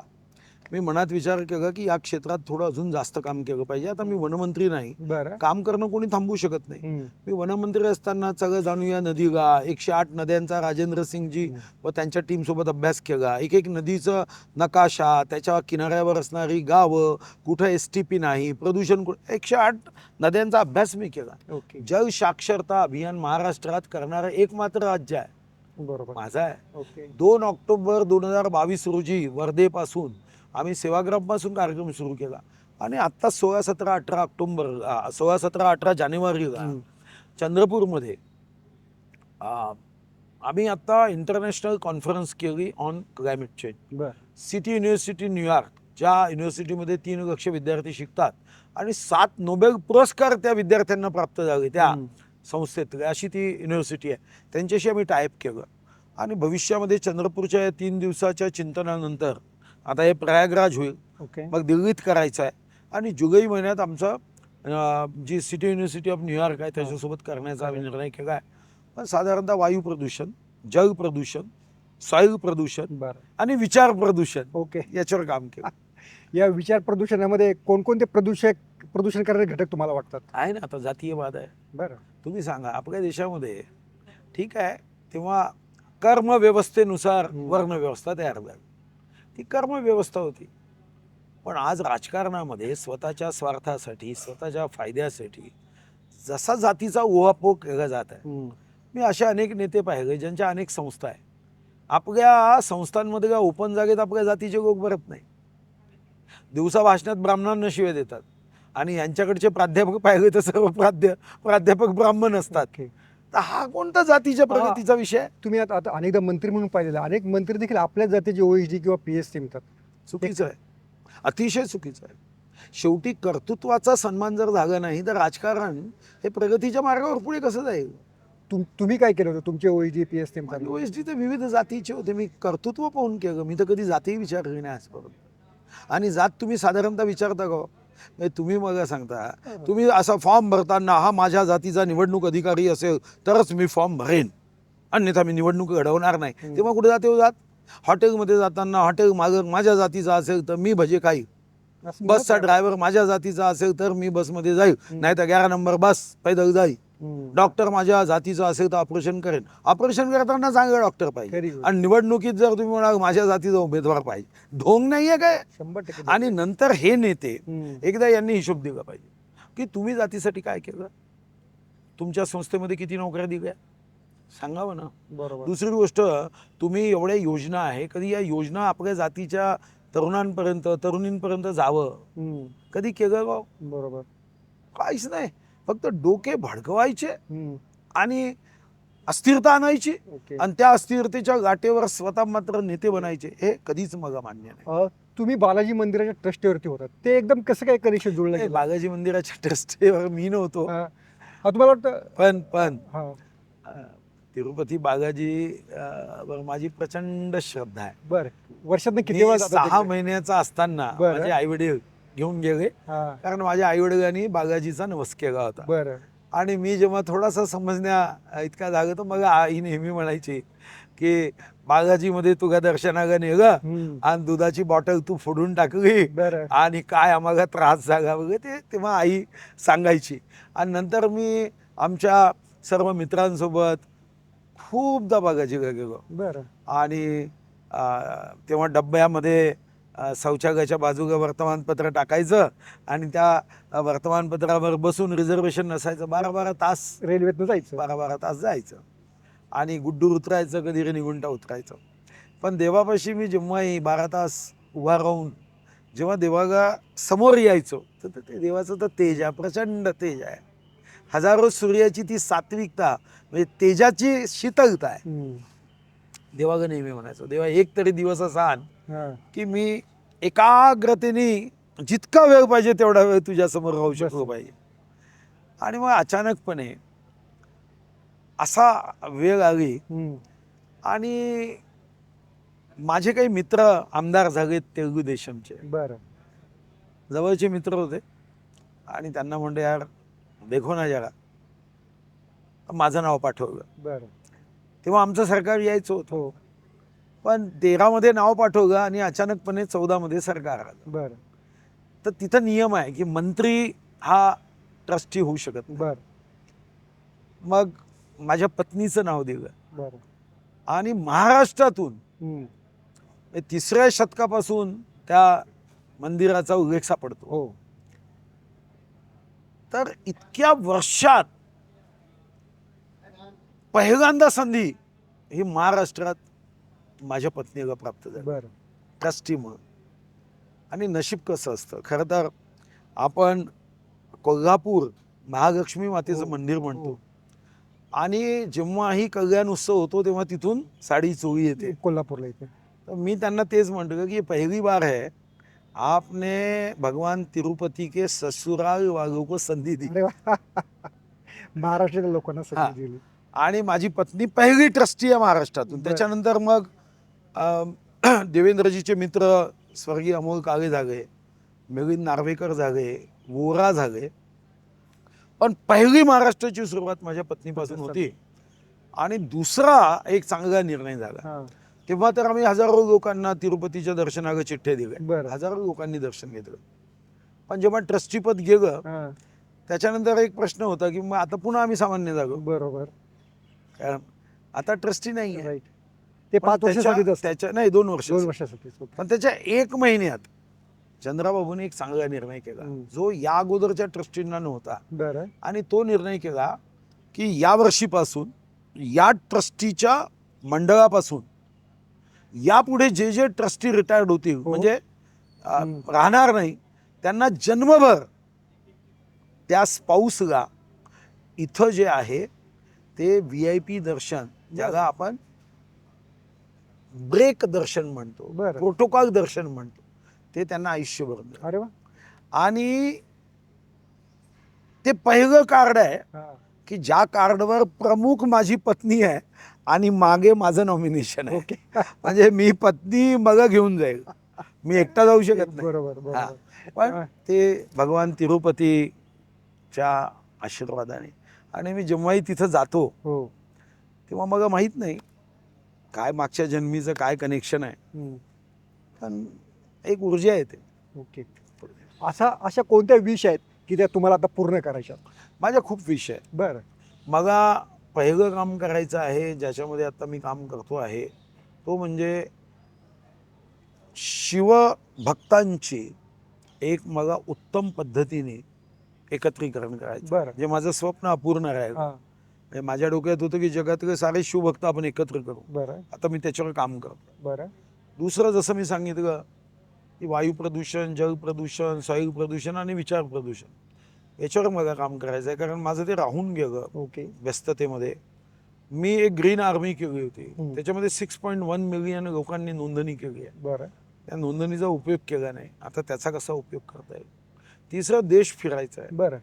S1: मी मनात विचार केला की या क्षेत्रात थोडं अजून जास्त काम केलं पाहिजे. आता मी वनमंत्री नाही,
S2: बरं,
S1: काम करणं कोणी थांबवू शकत नाही. मी वनमंत्री असताना सगळं जाणूया नदीला 108 नद्यांचा राजेंद्र सिंगजी व त्यांच्या टीम सोबत अभ्यास केला. एक नदीचं नकाशा, त्याच्या किनाऱ्यावर असणारी गावं, कुठं STP नाही, प्रदूषण 108 नद्यांचा अभ्यास मी केला.
S2: ओके.
S1: जल साक्षरता अभियान महाराष्ट्रात करणारं एकमात्र राज्य आहे,
S2: बरोबर,
S1: माझा आहे.
S2: ओके.
S1: 2 ऑक्टोबर 2022 रोजी वर्धेपासून आम्ही सेवाग्रामपासून कार्यक्रम सुरू केला आणि आत्ता 16-17-18 जानेवारीला चंद्रपूरमध्ये आम्ही आता इंटरनॅशनल कॉन्फरन्स केली ऑन क्लायमेट चेंज.
S2: बरं.
S1: सिटी युनिव्हर्सिटी न्यूयॉर्क, ज्या युनिव्हर्सिटीमध्ये 3 लक्ष विद्यार्थी शिकतात आणि 7 नोबेल पुरस्कार त्या विद्यार्थ्यांना प्राप्त झाले त्या संस्थेत, अशी ती युनिव्हर्सिटी आहे. त्यांच्याशी आम्ही टायअप केलं आणि भविष्यामध्ये चंद्रपूरच्या या 3 दिवसाच्या चिंतनानंतर आता हे प्रयागराज होईल,
S2: ओके.
S1: मग दिल्लीत करायचं आहे आणि जुलै महिन्यात आमचा जी सिटी युनिव्हर्सिटी ऑफ न्यूयॉर्क आहे त्याच्यासोबत करण्याचा आम्ही निर्णय केला आहे. पण साधारणतः वायू प्रदूषण, जल प्रदूषण, सॉईल प्रदूषण
S2: बरं,
S1: आणि विचार प्रदूषण,
S2: ओके,
S1: याच्यावर काम केलं.
S2: या विचार प्रदूषणामध्ये कोणकोणते प्रदूषण करणारे घटक तुम्हाला वाटतात?
S1: आहे ना, आता जातीयवाद आहे.
S2: बरं,
S1: तुम्ही सांगा, आपल्या देशामध्ये ठीक आहे तेव्हा कर्म व्यवस्थेनुसार वर्ण व्यवस्था तयार झाली. ती कर्मव्यवस्था होती. पण आज राजकारणामध्ये स्वतःच्या स्वार्थासाठी, स्वतःच्या फायद्यासाठी जसा जातीचा उहापोह केला जात आहे. मी असे अनेक नेते पाहिले ज्यांच्या अनेक संस्था आहे. आपल्या संस्थांमध्ये का ओपन जागेत आपल्या जातीचे लोक भरत नाही. दिवसा भाषणात ब्राह्मणांना शिव्या देतात आणि यांच्याकडचे प्राध्यापक पाहिले तर सर्व प्राध्यापक ब्राह्मण असतात. तर हा कोणता जातीच्या प्रगतीचा विषय आहे?
S2: तुम्ही आता अनेकदा मंत्री म्हणून पाहिलेलं, अनेक मंत्री देखील आपल्या जातीचे OSD किंवा PSC म्हणतात.
S1: चुकीचं आहे, अतिशय चुकीचं आहे. शेवटी कर्तृत्वाचा सन्मान जर झाला नाही तर राजकारण हे प्रगतीच्या मार्गावर पुढे कसं जाईल?
S2: तुम्ही काय केलं होतं तुमचे OSD PSC म्हणतात?
S1: OSD तर विविध जातीचे होते. मी कर्तृत्व पाहून केलं. मी तर कधी जाती विचारली नाही आजपर्यंत. आणि जात तुम्ही साधारणतः विचारता का? म्हणजे तुम्ही मला सांगता, तुम्ही असा फॉर्म भरताना हा माझ्या जातीचा निवडणूक अधिकारी असेल तरच मी फॉर्म भरेन, अन्यथा मी निवडणूक घडवणार नाही. तेव्हा कुठे जाते हो जात? हॉटेलमध्ये जाताना हॉटेल माझ्या जातीचा असेल तर मी भजे खाईल, बसचा ड्रायव्हर माझ्या जातीचा असेल तर मी बसमध्ये जाईल, नाही तर 11 नंबर बस पैदल जाईल. डॉक्टर माझ्या जातीचा असेल तर ऑपरेशन करेन. ऑपरेशन करताना चांगला डॉक्टर पाहिजे. आणि निवडणुकीत जर तुम्ही म्हणाल माझ्या जातीचा उमेदवार पाहिजे, ढोंग नाहीये काय?
S2: 100%.
S1: आणि नंतर हे नेते एकदा यांनी हिशोब दिला पाहिजे की तुम्ही जातीसाठी काय केलं, तुमच्या संस्थेमध्ये किती नोकऱ्या दिल्या, सांगावं ना.
S2: बरोबर.
S1: दुसरी गोष्ट, तुम्ही एवढ्या योजना आहे, कधी या योजना आपल्या जातीच्या तरुणांपर्यंत तरुणींपर्यंत जावं कधी केलं गाव?
S2: बरोबर.
S1: काहीच नाही. फक्त डोके भडकवायचे आणि अस्थिरता आणायची आणि त्या अस्थिरतेच्या गाठेवर स्वतः मात्र नेते बनायचे. हे कधीच मला मान्य नाही.
S2: तुम्ही बालाजी मंदिराच्या ट्रस्टीवरती होतात, ते एकदम कसं काय कनेक्शन जुळलं गेलं?
S1: बालाजी मंदिराच्या ट्रस्टीवर मी नव्हतो.
S2: तुम्हाला वाटतं
S1: पण तिरुपती बालाजी वर माझी प्रचंड श्रद्धा आहे.
S2: बरं, वर्षात किती वेळा जाता
S1: 6 महिन्याचा असताना माझे आई वडील घेऊन गेले, कारण माझ्या आई वडिलांनी बालाजीचा नवस केला होता.
S2: बरं.
S1: आणि मी जेव्हा थोडासा समजण्या इतका झालं तर मग आई नेहमी म्हणायची की बालाजीमध्ये तुझ्या दर्शनाला नेलं आणि दुधाची बॉटल तू फोडून टाकली आणि काय आम्हाला त्रास झाला वगैरे, तेव्हा आई सांगायची. आणि नंतर मी आमच्या सर्व मित्रांसोबत खूपदा बालाजीला गेलो.
S2: बरं.
S1: आणि तेव्हा डब्यामध्ये शौचालयाच्या बाजूला वर्तमानपत्र टाकायचं आणि त्या वर्तमानपत्रावर बसून रिझर्वेशन नसायचं, 12-12 तास
S2: रेल्वेतनं जायचं,
S1: 12-12 तास जायचं आणि गुड्डूर उतरायचं, कधी रेणीगुंटा उतरायचं. पण देवापाशी मी जेव्हाही 12 तास उभा राहून जेव्हा देवाला समोर यायचो तर ते देवाचं तर तेज आहे, प्रचंड तेज आहे. हजारो सूर्याची ती सात्विकता, म्हणजे तेजाची शीतलता आहे. देवाला नेहमी म्हणायचो, देवा एक तरी दिवस असा आण की मी एकाग्रतेने जितका वेळ पाहिजे तेवढा वेळ तुझ्या समोर राहू शकलो पाहिजे. आणि मग अचानकपणे असा वेळ आली आणि माझे काही मित्र आमदार झाले तेलुगू देशमचे.
S2: बरं.
S1: जवळचे मित्र होते आणि त्यांना म्हणले यार देखो ना जरा, माझं नाव पाठवलं.
S2: बरं.
S1: तेव्हा आमचं सरकार यायचं होतं, पण 13 मध्ये नाव पाठवलं आणि अचानकपणे 14 मध्ये सरकार आलं.
S2: बरं.
S1: तर तिथं नियम आहे की मंत्री हा ट्रस्टी होऊ शकत नाही.
S2: बरं.
S1: मग माझ्या पत्नीचं नाव दिलं.
S2: बरं.
S1: आणि महाराष्ट्रातून 3ऱ्या शतकापासून त्या मंदिराचा उल्लेख सापडतो. तर इतक्या वर्षात पहिल्यांदा संधी ही महाराष्ट्रात माझ्या पत्नीला प्राप्त झाली ट्रस्टी म्हणून. आणि नशीब कसं असतं, खरं तर आपण कोल्हापूर महालक्ष्मी मातेचं मंदिर म्हणतो आणि जेव्हाही कल्याण उत्सव होतो तेव्हा तिथून साडी चोळी येते
S2: कोल्हापूरला इथे.
S1: तर मी त्यांना तेच म्हणतो की पहिली बार है आपने भगवान तिरुपति के ससुराल वालों को संधी दी.
S2: महाराष्ट्राच्या लोकांना संधी दिली.
S1: आणि माझी पत्नी पहिली ट्रस्टी आहे महाराष्ट्रातून. त्याच्यानंतर मग देवेंद्रजीचे मित्र स्वर्गीय अमोल काळे झाले, मिलिंद नार्वेकर झाले, वोरा झाले, पण पहिली महाराष्ट्राची सुरुवात माझ्या पत्नीपासून होती. आणि दुसरा एक चांगला निर्णय झाला, तेव्हा तर आम्ही हजारो लोकांना तिरुपतीच्या दर्शनाला चिठ्ठ्या दिल्या, हजारो लोकांनी दर्शन घेतलं. पण जेव्हा ट्रस्टीपद गेलं त्याच्यानंतर एक प्रश्न होता की मग आता पुन्हा आम्ही सामान्य झालो.
S2: बरोबर.
S1: कारण आता ट्रस्टी नाही आहे.
S2: ते
S1: पण
S2: 5 वर्षासाठी
S1: त्याच्या नाही 2 वर्ष
S2: 2 वर्षासाठी.
S1: पण त्याच्या 1 महिन्यात चंद्राबाबूने एक चांगला निर्णय केला जो या अगोदरच्या ट्रस्टींना नव्हता.
S2: बरं.
S1: आणि तो निर्णय केला की या वर्षीपासून या ट्रस्टीच्या मंडळापासून यापुढे जे जे ट्रस्टी रिटायर्ड होतील म्हणजे राहणार नाही त्यांना जन्मभर त्या स्पाऊसला इथं जे आहे ते VIP दर्शन ज्याला आपण ब्रेक दर्शन म्हणतो, प्रोटोकॉल दर्शन म्हणतो, ते त्यांना आयुष्यभर मिळेल.
S2: अरे वा.
S1: आणि ते पहिलं कार्ड आहे की ज्या कार्डवर प्रमुख माझी पत्नी आहे आणि मागे माझं नॉमिनेशन आहे. म्हणजे मी पत्नी मग घेऊन जाईल, मी एकटा जाऊ शकत नाही.
S2: बरोबर.
S1: पण ते भगवान तिरुपतीच्या आशीर्वादाने. आणि मी जेव्हाही तिथं जातो तेव्हा मला माहित नाही काय मागच्या जन्मीचं काय कनेक्शन आहे, पण एक ऊर्जा येते.
S2: ओके. अशा कोणत्या विष आहेत की त्या तुम्हाला आता पूर्ण करायच्या?
S1: माझ्या खूप विष आहे.
S2: बरं.
S1: मला पहिलं काम करायचं आहे ज्याच्यामध्ये आता मी काम करतो आहे तो म्हणजे शिवभक्तांची एक मला उत्तम पद्धतीने एकत्रीकरण करायचं. जे माझं स्वप्न अपूर्ण राहिलं. माझ्या डोक्यात होतं की जगातले सारे शिवभक्त आपण एकत्र करू. आता मी त्याच्यावर काम करतो. दुसरं जसं मी सांगितलं की वायू प्रदूषण, जल प्रदूषण, सॉईल प्रदूषण आणि विचार प्रदूषण याच्यावर मला काम करायचं आहे. कारण माझं ते राहून गेलं व्यस्ततेमध्ये. मी एक ग्रीन आर्मी केली होती, त्याच्यामध्ये 6.1 मिलियन लोकांनी नोंदणी केली आहे. त्या नोंदणीचा उपयोग केला नाही. आता त्याचा कसा उपयोग करता येईल? तिसरं देश फिरायचा आहे.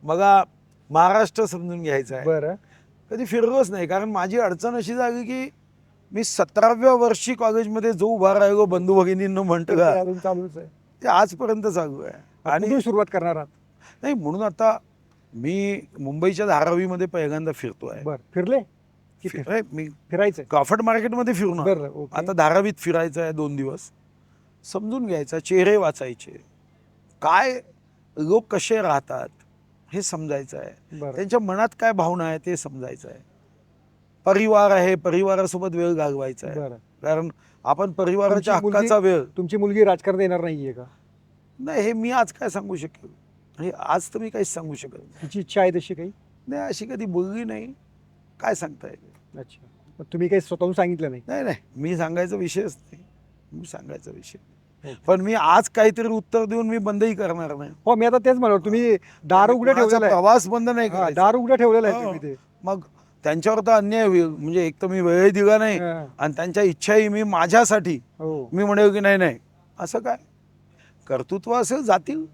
S1: मला महाराष्ट्र समजून घ्यायचा आहे. कधी फिरलोच नाही कारण माझी अडचण अशी झाली की मी 17व्या वर्षी कॉलेजमध्ये जो उभा राहिलो बंधू भगिनींना म्हणतो ते आजपर्यंत चालू आहे.
S2: आणि सुरुवात करणार आहात?
S1: नाही, म्हणून आता मी मुंबईच्या धारावीमध्ये पहिल्यांदा फिरतोय.
S2: फिरले?
S1: मी
S2: फिरायचं
S1: क्रॉफर्ड मार्केटमध्ये फिरून आता धारावीत फिरायचं आहे 2 दिवस. समजून घ्यायचं, चेहरे वाचायचे, काय लोक कसे राहतात हे समजायचं आहे, त्यांच्या मनात काय भावना आहे ते समजायचं आहे. परिवार आहे, परिवारासोबत वेळ घालवायचा आहे. कारण आपण परिवाराच्या हक्काचा वेळ.
S2: तुमची मुलगी राजकारण येणार नाहीये का?
S1: नाही, हे मी आज काय सांगू शकेल? हे आज तर मी काहीच सांगू शकत नाही.
S2: तिची इच्छा आहे तशी काही?
S1: नाही, अशी कधी बोलली नाही. काय सांगता येईल?
S2: अच्छा. तुम्ही काही स्वतःहून सांगितलं नाही?
S1: नाही, मी सांगायचा विषयच नाही. मी सांगायचा विषय. पण मी आज काहीतरी उत्तर देऊन मी बंदही करणार नाही.
S2: हो, मी आता तेच म्हणतो. तुम्ही दार उघडं ठेवलेला आहे.
S1: प्रवास बंद नाही करायचा.
S2: दार उघडं ठेवलेलं आहे तुम्ही ते.
S1: मग त्यांच्यावर तर अन्याय होईल. म्हणजे एक तर मी वेळही दिला नाही आणि त्यांच्या इच्छाही मी माझ्यासाठी मी म्हणेल की नाही असं काय कर्तृत्व असेल जातील.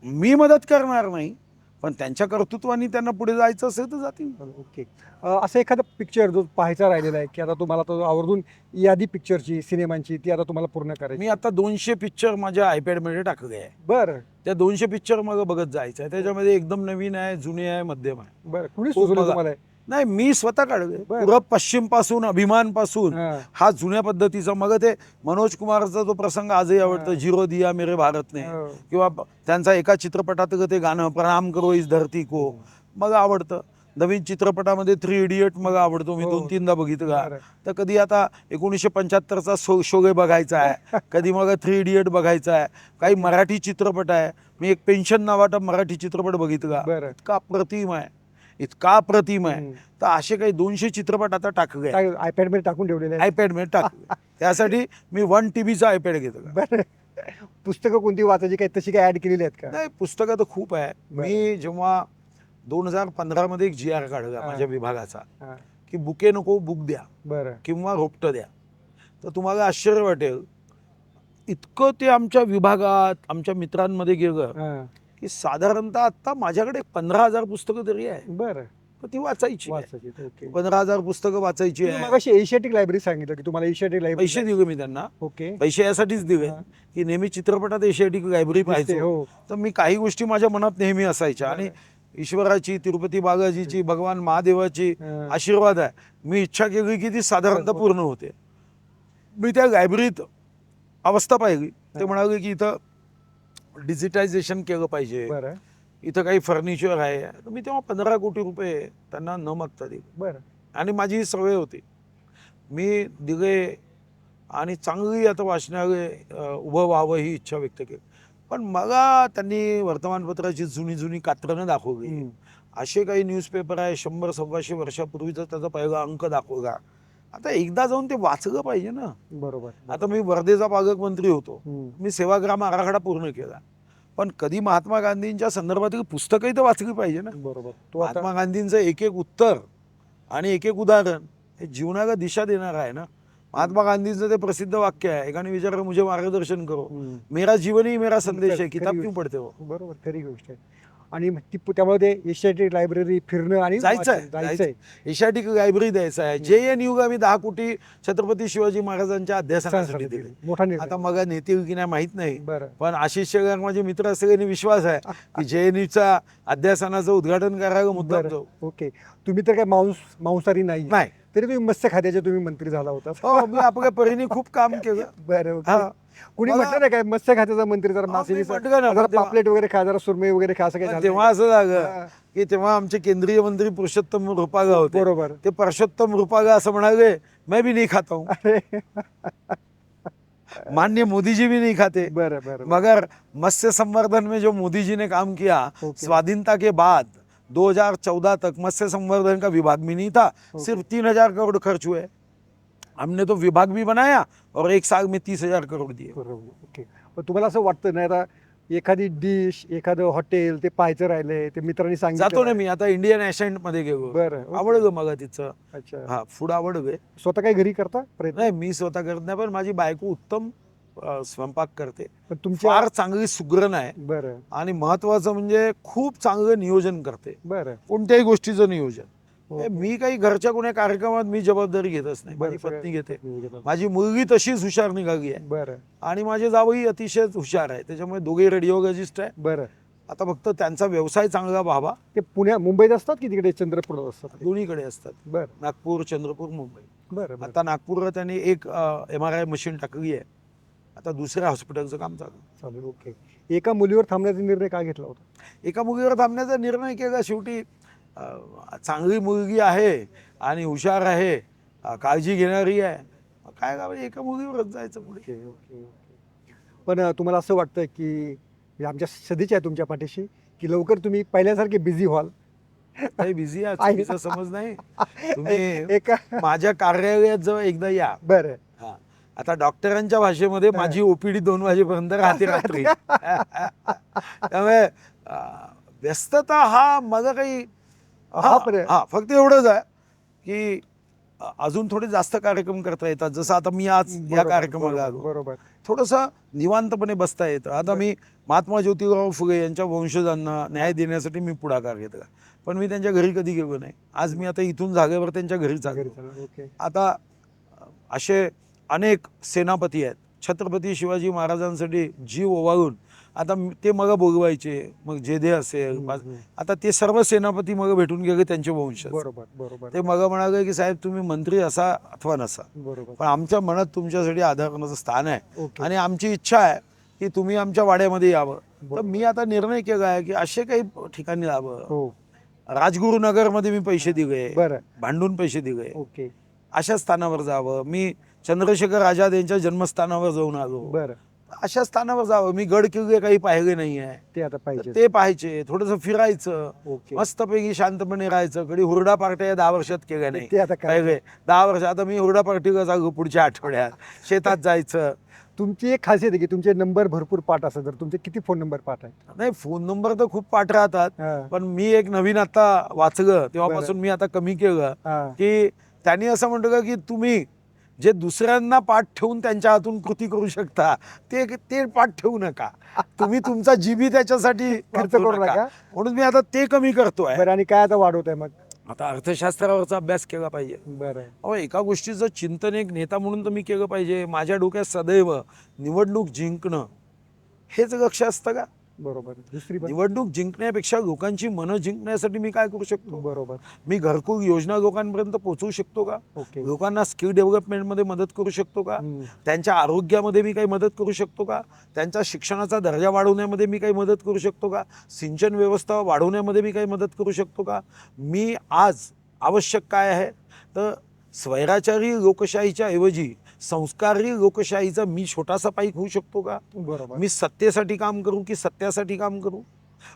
S1: मी मदत करणार नाही, पण त्यांच्या कर्तृत्वाने त्यांना पुढे जायचं असेल तर जातील.
S2: ओके. असं एखादं पिक्चर जो पाहायचा राहिलेला आहे की आता तुम्हाला तो आवर्जून यादी पिक्चरची, सिनेमांची ती आता तुम्हाला पूर्ण करायची?
S1: मी आता 200 पिक्चर माझ्या आयपॅडमध्ये टाकले आहे.
S2: बरं.
S1: त्या 200 पिक्चर मग बघत जायचं आहे. त्याच्यामध्ये एकदम नवीन आहे, जुने आहे, मध्यम आहे.
S2: बरं. कुणी सुचवलं तुम्हाला?
S1: नाही, मी स्वतः काढले. पूर्व पश्चिम पासून, अभिमान पासून हा जुन्या पद्धतीचा. मग ते मनोज कुमारचा तो प्रसंग आजही आवडतो, जिरो दिया मेरे भारतने, किंवा त्यांचा एका चित्रपटात ते गाणं प्रणाम करो इस धरती को मग आवडतं. नवीन चित्रपटामध्ये 3 इडियट मग आवडतो, मी 2-3दा बघितला. तर कधी आता 1975चा शोले बघायचा आहे, कधी मग 3 इडियट बघायचा आहे. काही मराठी चित्रपट आहे, मी एक पेन्शन नावाचा मराठी चित्रपट बघितला, इतका अप्रतिम आहे. तर असे काही 200 चित्रपट आता टाकले,
S2: आयपॅड मध्ये टाकून ठेवलेले.
S1: आयपॅडमध्ये टाकले. त्यासाठी मी 1 TBचा आयपॅड घेतला.
S2: पुस्तकं कोणती वाचायची काही तशी काही ऍड केलेली आहेत का?
S1: नाही, पुस्तकं तर खूप आहे. मी जेव्हा 2015 मध्ये एक GR काढला माझ्या विभागाचा की बुके नको बुक द्या किंवा रोपटं द्या. तर तुम्हाला आश्चर्य वाटेल, इतकं ते आमच्या विभागात आमच्या मित्रांमध्ये गेलं की साधारणतः आता माझ्याकडे 15,000 पुस्तकं तरी आहे.
S2: बरं.
S1: ती वाचायची 15,000 पुस्तकं वाचायची आहे.
S2: मग एशियाटिक लायब्ररी सांगितलं की तुम्हाला एशियाटिक लायब्ररी
S1: पैसे दिले मी त्यांना.
S2: ओके.
S1: पैसे यासाठीच दिले की नेहमी चित्रपटात एशियाटिक लायब्ररी पाहिजे. तर मी काही गोष्टी माझ्या मनात नेहमी असायच्या आणि ईश्वराची, तिरुपती बालाजीची, भगवान महादेवाची आशीर्वाद आहे. मी इच्छा केली की ती साधारणतः पूर्ण होते. मी त्या लायब्ररीत अवस्था पाहिली. ते म्हणाले की इथं डिजिटायझेशन केलं पाहिजे, इथं काही फर्निचर आहे. मी तेव्हा 15 कोटी रुपये त्यांना न मागता दिले. आणि माझी सवय होती, मी दिले आणि चांगली आता वाचनालय उभं व्हावं ही इच्छा व्यक्त केली. पण मला त्यांनी वर्तमानपत्राची जुनी जुनी कात्रणं दाखवली. असे काही न्यूजपेपर आहे 100-125 वर्षापूर्वीचा त्याचा पहिला अंक दाखवला. आता एकदा जाऊन ते वाचलं पाहिजे ना.
S2: बरोबर.
S1: आता मी वर्धेचा पालकमंत्री होतो, मी सेवाग्राम आराखडा पूर्ण केला, पण कधी महात्मा गांधींच्या संदर्भातील पुस्तकही तर वाचली पाहिजे ना.
S2: बरोबर.
S1: महात्मा गांधींचं एक एक उत्तर आणि एक एक उदाहरण हे जीवनाला दिशा देणार आहे ना. महात्मा गांधींचं ते प्रसिद्ध वाक्य आहे, एकाने विचारलं मुझे मार्गदर्शन करो, मेरा जीवन ही मेरा संदेश है, किताब क्यों पढ़ते हो.
S2: बरोबर, खरी गोष्ट आहे. आणि त्यामुळे ते एशियाटिक लायब्ररी फिरणं आणि
S1: जायचंय. एशियाटिक लायब्ररी द्यायचं आहे. JNU आम्ही 10 कोटी छत्रपती शिवाजी महाराजांच्या अध्यासनासाठी दिले.
S2: मोठा निर्णय.
S1: आता मग नेतील की नाही माहित नाही,
S2: बरं.
S1: पण आशिष शेलार माझे मित्र असल्याने विश्वास आहे की JNUच्या अध्यासनाचं उद्घाटन करायला मुद्दाम जाऊ.
S2: ओके. तुम्ही तर काय मांसाहारी नाही, तरी तुम्ही मत्स्य खात्याचे तुम्ही मंत्री झाला होता.
S1: हो, मी आपल्या परीने खूप काम केलं.
S2: बरं. कुणी म्हटलं नाही काय मत्स्य खात्याचा मंत्री जरा मासे पापलेट वगैरे खा, जरा सुरमई वगैरे खा, असं काय?
S1: तेव्हा असं झालं की तेव्हा आमचे केंद्रीय मंत्री पुरुषोत्तम रुपाला होते.
S2: बरोबर.
S1: ते पुरुषोत्तम रुपाला असं म्हणाले, मैं भी नहीं खाता हूं. माननीय मोदी जी भी नहीं खाते.
S2: बरं.
S1: मगर मत्स्य संवर्धन में जो मोदी जी ने काम किया, स्वाधीनता के बाद 2014 तक मत्स्य संवर्धन का विभाग भी नहीं था. सिर्फ 3,000 करोड़ खर्च हुए. हमने तो विभाग भी बनाया और 1 साल में 30,000 करोड़ दिए.
S2: ओके. पण तुम्हाला असं वाटतं नाही आता एखादी डिश, एखादं हॉटेल ते पाहायचं राहिलंय, ते मित्रांनी सांगितलं?
S1: जातो ना मी आता इंडियन ॲसेंट मध्ये गेलो.
S2: बरं.
S1: आवडलं मला तिचं.
S2: अच्छा.
S1: हा, फूड आवडलं.
S2: स्वतः काही घरी करता प्रयत्न?
S1: नाही, मी स्वतः करत नाही, पण माझी बायको उत्तम स्वयंपाक करते.
S2: पण तुमच्या
S1: फार चांगली सुगरण आहे.
S2: बरं.
S1: आणि महत्वाचं म्हणजे खूप चांगलं नियोजन करते.
S2: बरं.
S1: कोणत्याही गोष्टीचं नियोजन. मी काही घरच्या कोण्या कार्यक्रमात मी जबाबदारी घेतच नाही, माझी पत्नी घेते. माझी मुलगी तशीच हुशार निघाली आहे.
S2: बरं.
S1: आणि माझे जावई अतिशय हुशार आहे, त्याच्यामुळे दोघे रेडिओलॉजिस्ट आहे.
S2: बरं.
S1: आता फक्त त्यांचा व्यवसाय चांगला व्हावा.
S2: ते मुंबईत असतात की तिकडे चंद्रपूर असतात?
S1: दोन्हीकडे असतात.
S2: बरं.
S1: नागपूर, चंद्रपूर, मुंबई.
S2: बरं.
S1: आता नागपूरला त्यांनी एक MRI मशीन टाकली आहे. आता दुसऱ्या हॉस्पिटलचं काम चालू.
S2: ओके. एका मुलीवर थांबण्याचा निर्णय का घेतला होता?
S1: एका मुलीवर थांबण्याचा निर्णय केला. शेवटी चांगली मुलगी आहे आणि हुशार आहे, काळजी घेणारी आहे, काय का एका मुलीवरच जायचं पुढे.
S2: ओके. पण तुम्हाला असं वाटतं की आमच्या सदिच्छा आहे तुमच्या पाठीशी, की लवकर तुम्ही पहिल्यासारखे बिझी व्हाल?
S1: काही बिझी आहे समज नाही. तुम्ही माझ्या कार्यालयात जवळ एकदा या.
S2: बरं.
S1: हा, आता डॉक्टरांच्या भाषेमध्ये माझी OPD 2 वाजेपर्यंत राहते रात्री. त्यामुळे व्यस्तता हा मला काही फक्त एवढंच आहे की अजून थोडे जास्त कार्यक्रम करता येतात. जसं आता मी आज या कार्यक्रमाला आलो.
S2: बरोबर.
S1: थोडंसं निवांतपणे बसता येतं. आता मी महात्मा ज्योतिराव फुले यांच्या वंशजांना न्याय देण्यासाठी मी पुढाकार घेतला, पण मी त्यांच्या घरी कधी गेलो नाही. आज मी आता इथून जागेवर त्यांच्या घरी चाललो. आता असे अनेक सेनापती आहेत, छत्रपती शिवाजी महाराजांसाठी जीव ओवाळून. आता ते मग बोलवायचे, मग जेधे असेल, आता ते सर्व सेनापती मग भेटून गेले त्यांचे वंशज.
S2: बरोबर.
S1: ते मग म्हणाले की साहेब तुम्ही मंत्री असा अथवा नसा, पण आमच्या मनात तुमच्यासाठी आदराचं स्थान आहे आणि आमची इच्छा आहे की तुम्ही आमच्या वाड्यामध्ये यावं. तर मी आता निर्णय केला आहे की असे काही ठिकाणी यावं. राजगुरुनगरमध्ये मी पैसे दिले, भांडून पैसे दिले, अशा स्थानावर जावं. मी चंद्रशेखर आझाद यांच्या जन्मस्थानावर जाऊन आलो. अशा स्थानावर जावं. मी गड किल्ले काही पाहिले नाही आहे, ते आता पाहिजे, ते पाहायचे. थोडंसं फिरायचं, मस्तपैकी शांतपणे राहायचं. कधी हुरडा पार्ट्या 10 वर्षात केल्या नाही. पहिले 10 वर्ष. आता मी हुरडा पार्टीला जागो पुढच्या आठवड्यात. शेतात जायचं.
S2: तुमची एक खासियत आहे की तुमचे नंबर भरपूर पाठ असतात. तर तुमचे किती फोन नंबर पाठ आहेत?
S1: नाही, फोन नंबर तर खूप पाठ राहतात, पण मी एक नवीन आता वाचलं तेव्हापासून मी आता कमी केलं की त्यांनी असं म्हणतो की तुम्ही जे दुसऱ्यांना पाठ ठेवून त्यांच्या हातून कृती करू शकता ते पाठ ठेवू नका. तुम्ही तुमचा जीबी त्याच्यासाठी
S2: खर्च करू नका.
S1: म्हणून मी आता ते कमी करतोय.
S2: आणि काय आता वाढवत आहे मग? आता
S1: अर्थशास्त्रावरचा अभ्यास केला पाहिजे.
S2: बरं.
S1: एका गोष्टीचं चिंतन एक नेता म्हणून तर मी केलं पाहिजे. माझ्या डोक्यात सदैव निवडणूक जिंकणं हेच लक्ष असतं का?
S2: बरोबर. दुसरी
S1: निवडणूक जिंकण्यापेक्षा लोकांची मनं जिंकण्यासाठी मी काय करू शकतो?
S2: बरोबर.
S1: मी घरकुल योजना लोकांपर्यंत पोहोचवू शकतो का? लोकांना स्किल डेव्हलपमेंटमध्ये मदत करू शकतो का? त्यांच्या आरोग्यामध्ये मी काही मदत करू शकतो का? त्यांच्या शिक्षणाचा दर्जा वाढवण्यामध्ये मी काही मदत करू शकतो का? सिंचन व्यवस्था वाढवण्यामध्ये मी काही मदत करू शकतो का? मी आज आवश्यक काय आहे तर स्वैराचारी लोकशाहीच्या ऐवजी संस्कारी लोकशाहीचा मी छोटासा पाईक होऊ शकतो का?
S2: बरोबर.
S1: मी सत्तेसाठी काम करू की सत्यासाठी काम करू?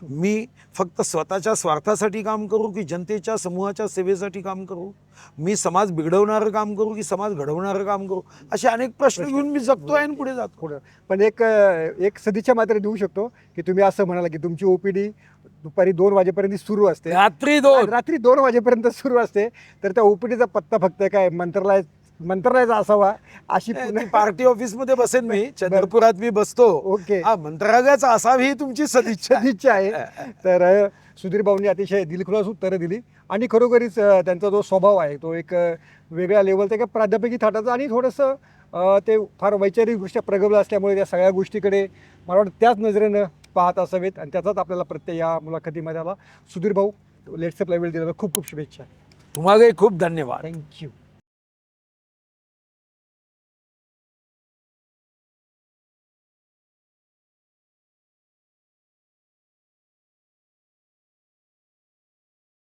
S1: मी फक्त स्वतःच्या स्वार्थासाठी काम करू की जनतेच्या समूहाच्या सेवेसाठी काम करू? मी समाज बिघडवणारं काम करू की समाज घडवणारं काम करू? असे अनेक प्रश्न घेऊन मी जगतोय आणि पुढे जातो.
S2: पुढं पण एक सदिच्छा मात्र देऊ शकतो की तुम्ही असं म्हणाला की तुमची ओपीडी दुपारी 2 वाजेपर्यंत सुरू असते,
S1: रात्री 2
S2: रात्री 2 वाजेपर्यंत सुरू असते, तर त्या ओपीडीचा पत्ता फक्त काय मंत्रालयाचा असावा अशी
S1: पार्टी ऑफिस मध्ये बसेन मी, चंद्रपुरात मी बसतो.
S2: ओके,
S1: हा, मंत्रालयाचा असावी ही तुमची सदिच्छा आहे.
S2: सदिच्छा आहे. तर सुधीर भाऊंनी अतिशय दिलखुलास उत्तरं दिली आणि खरोखरीच त्यांचा जो स्वभाव आहे तो एक वेगळ्या लेवलचा, एका प्राध्यापकी थाटाचा आणि थोडंसं ते फार वैचारिकदृष्ट्या प्रगल्भ असल्यामुळे त्या सगळ्या गोष्टीकडे मला वाटतं त्याच नजरेनं पाहत असावेत आणि त्याचाच आपल्याला प्रत्यय या मुलाखतीमध्ये आला. सुधीर भाऊ, लेट्सअपला वेळ दिल्याबद्दल खूप खूप शुभेच्छा.
S1: तुम्हाला खूप धन्यवाद.
S2: थँक्यू.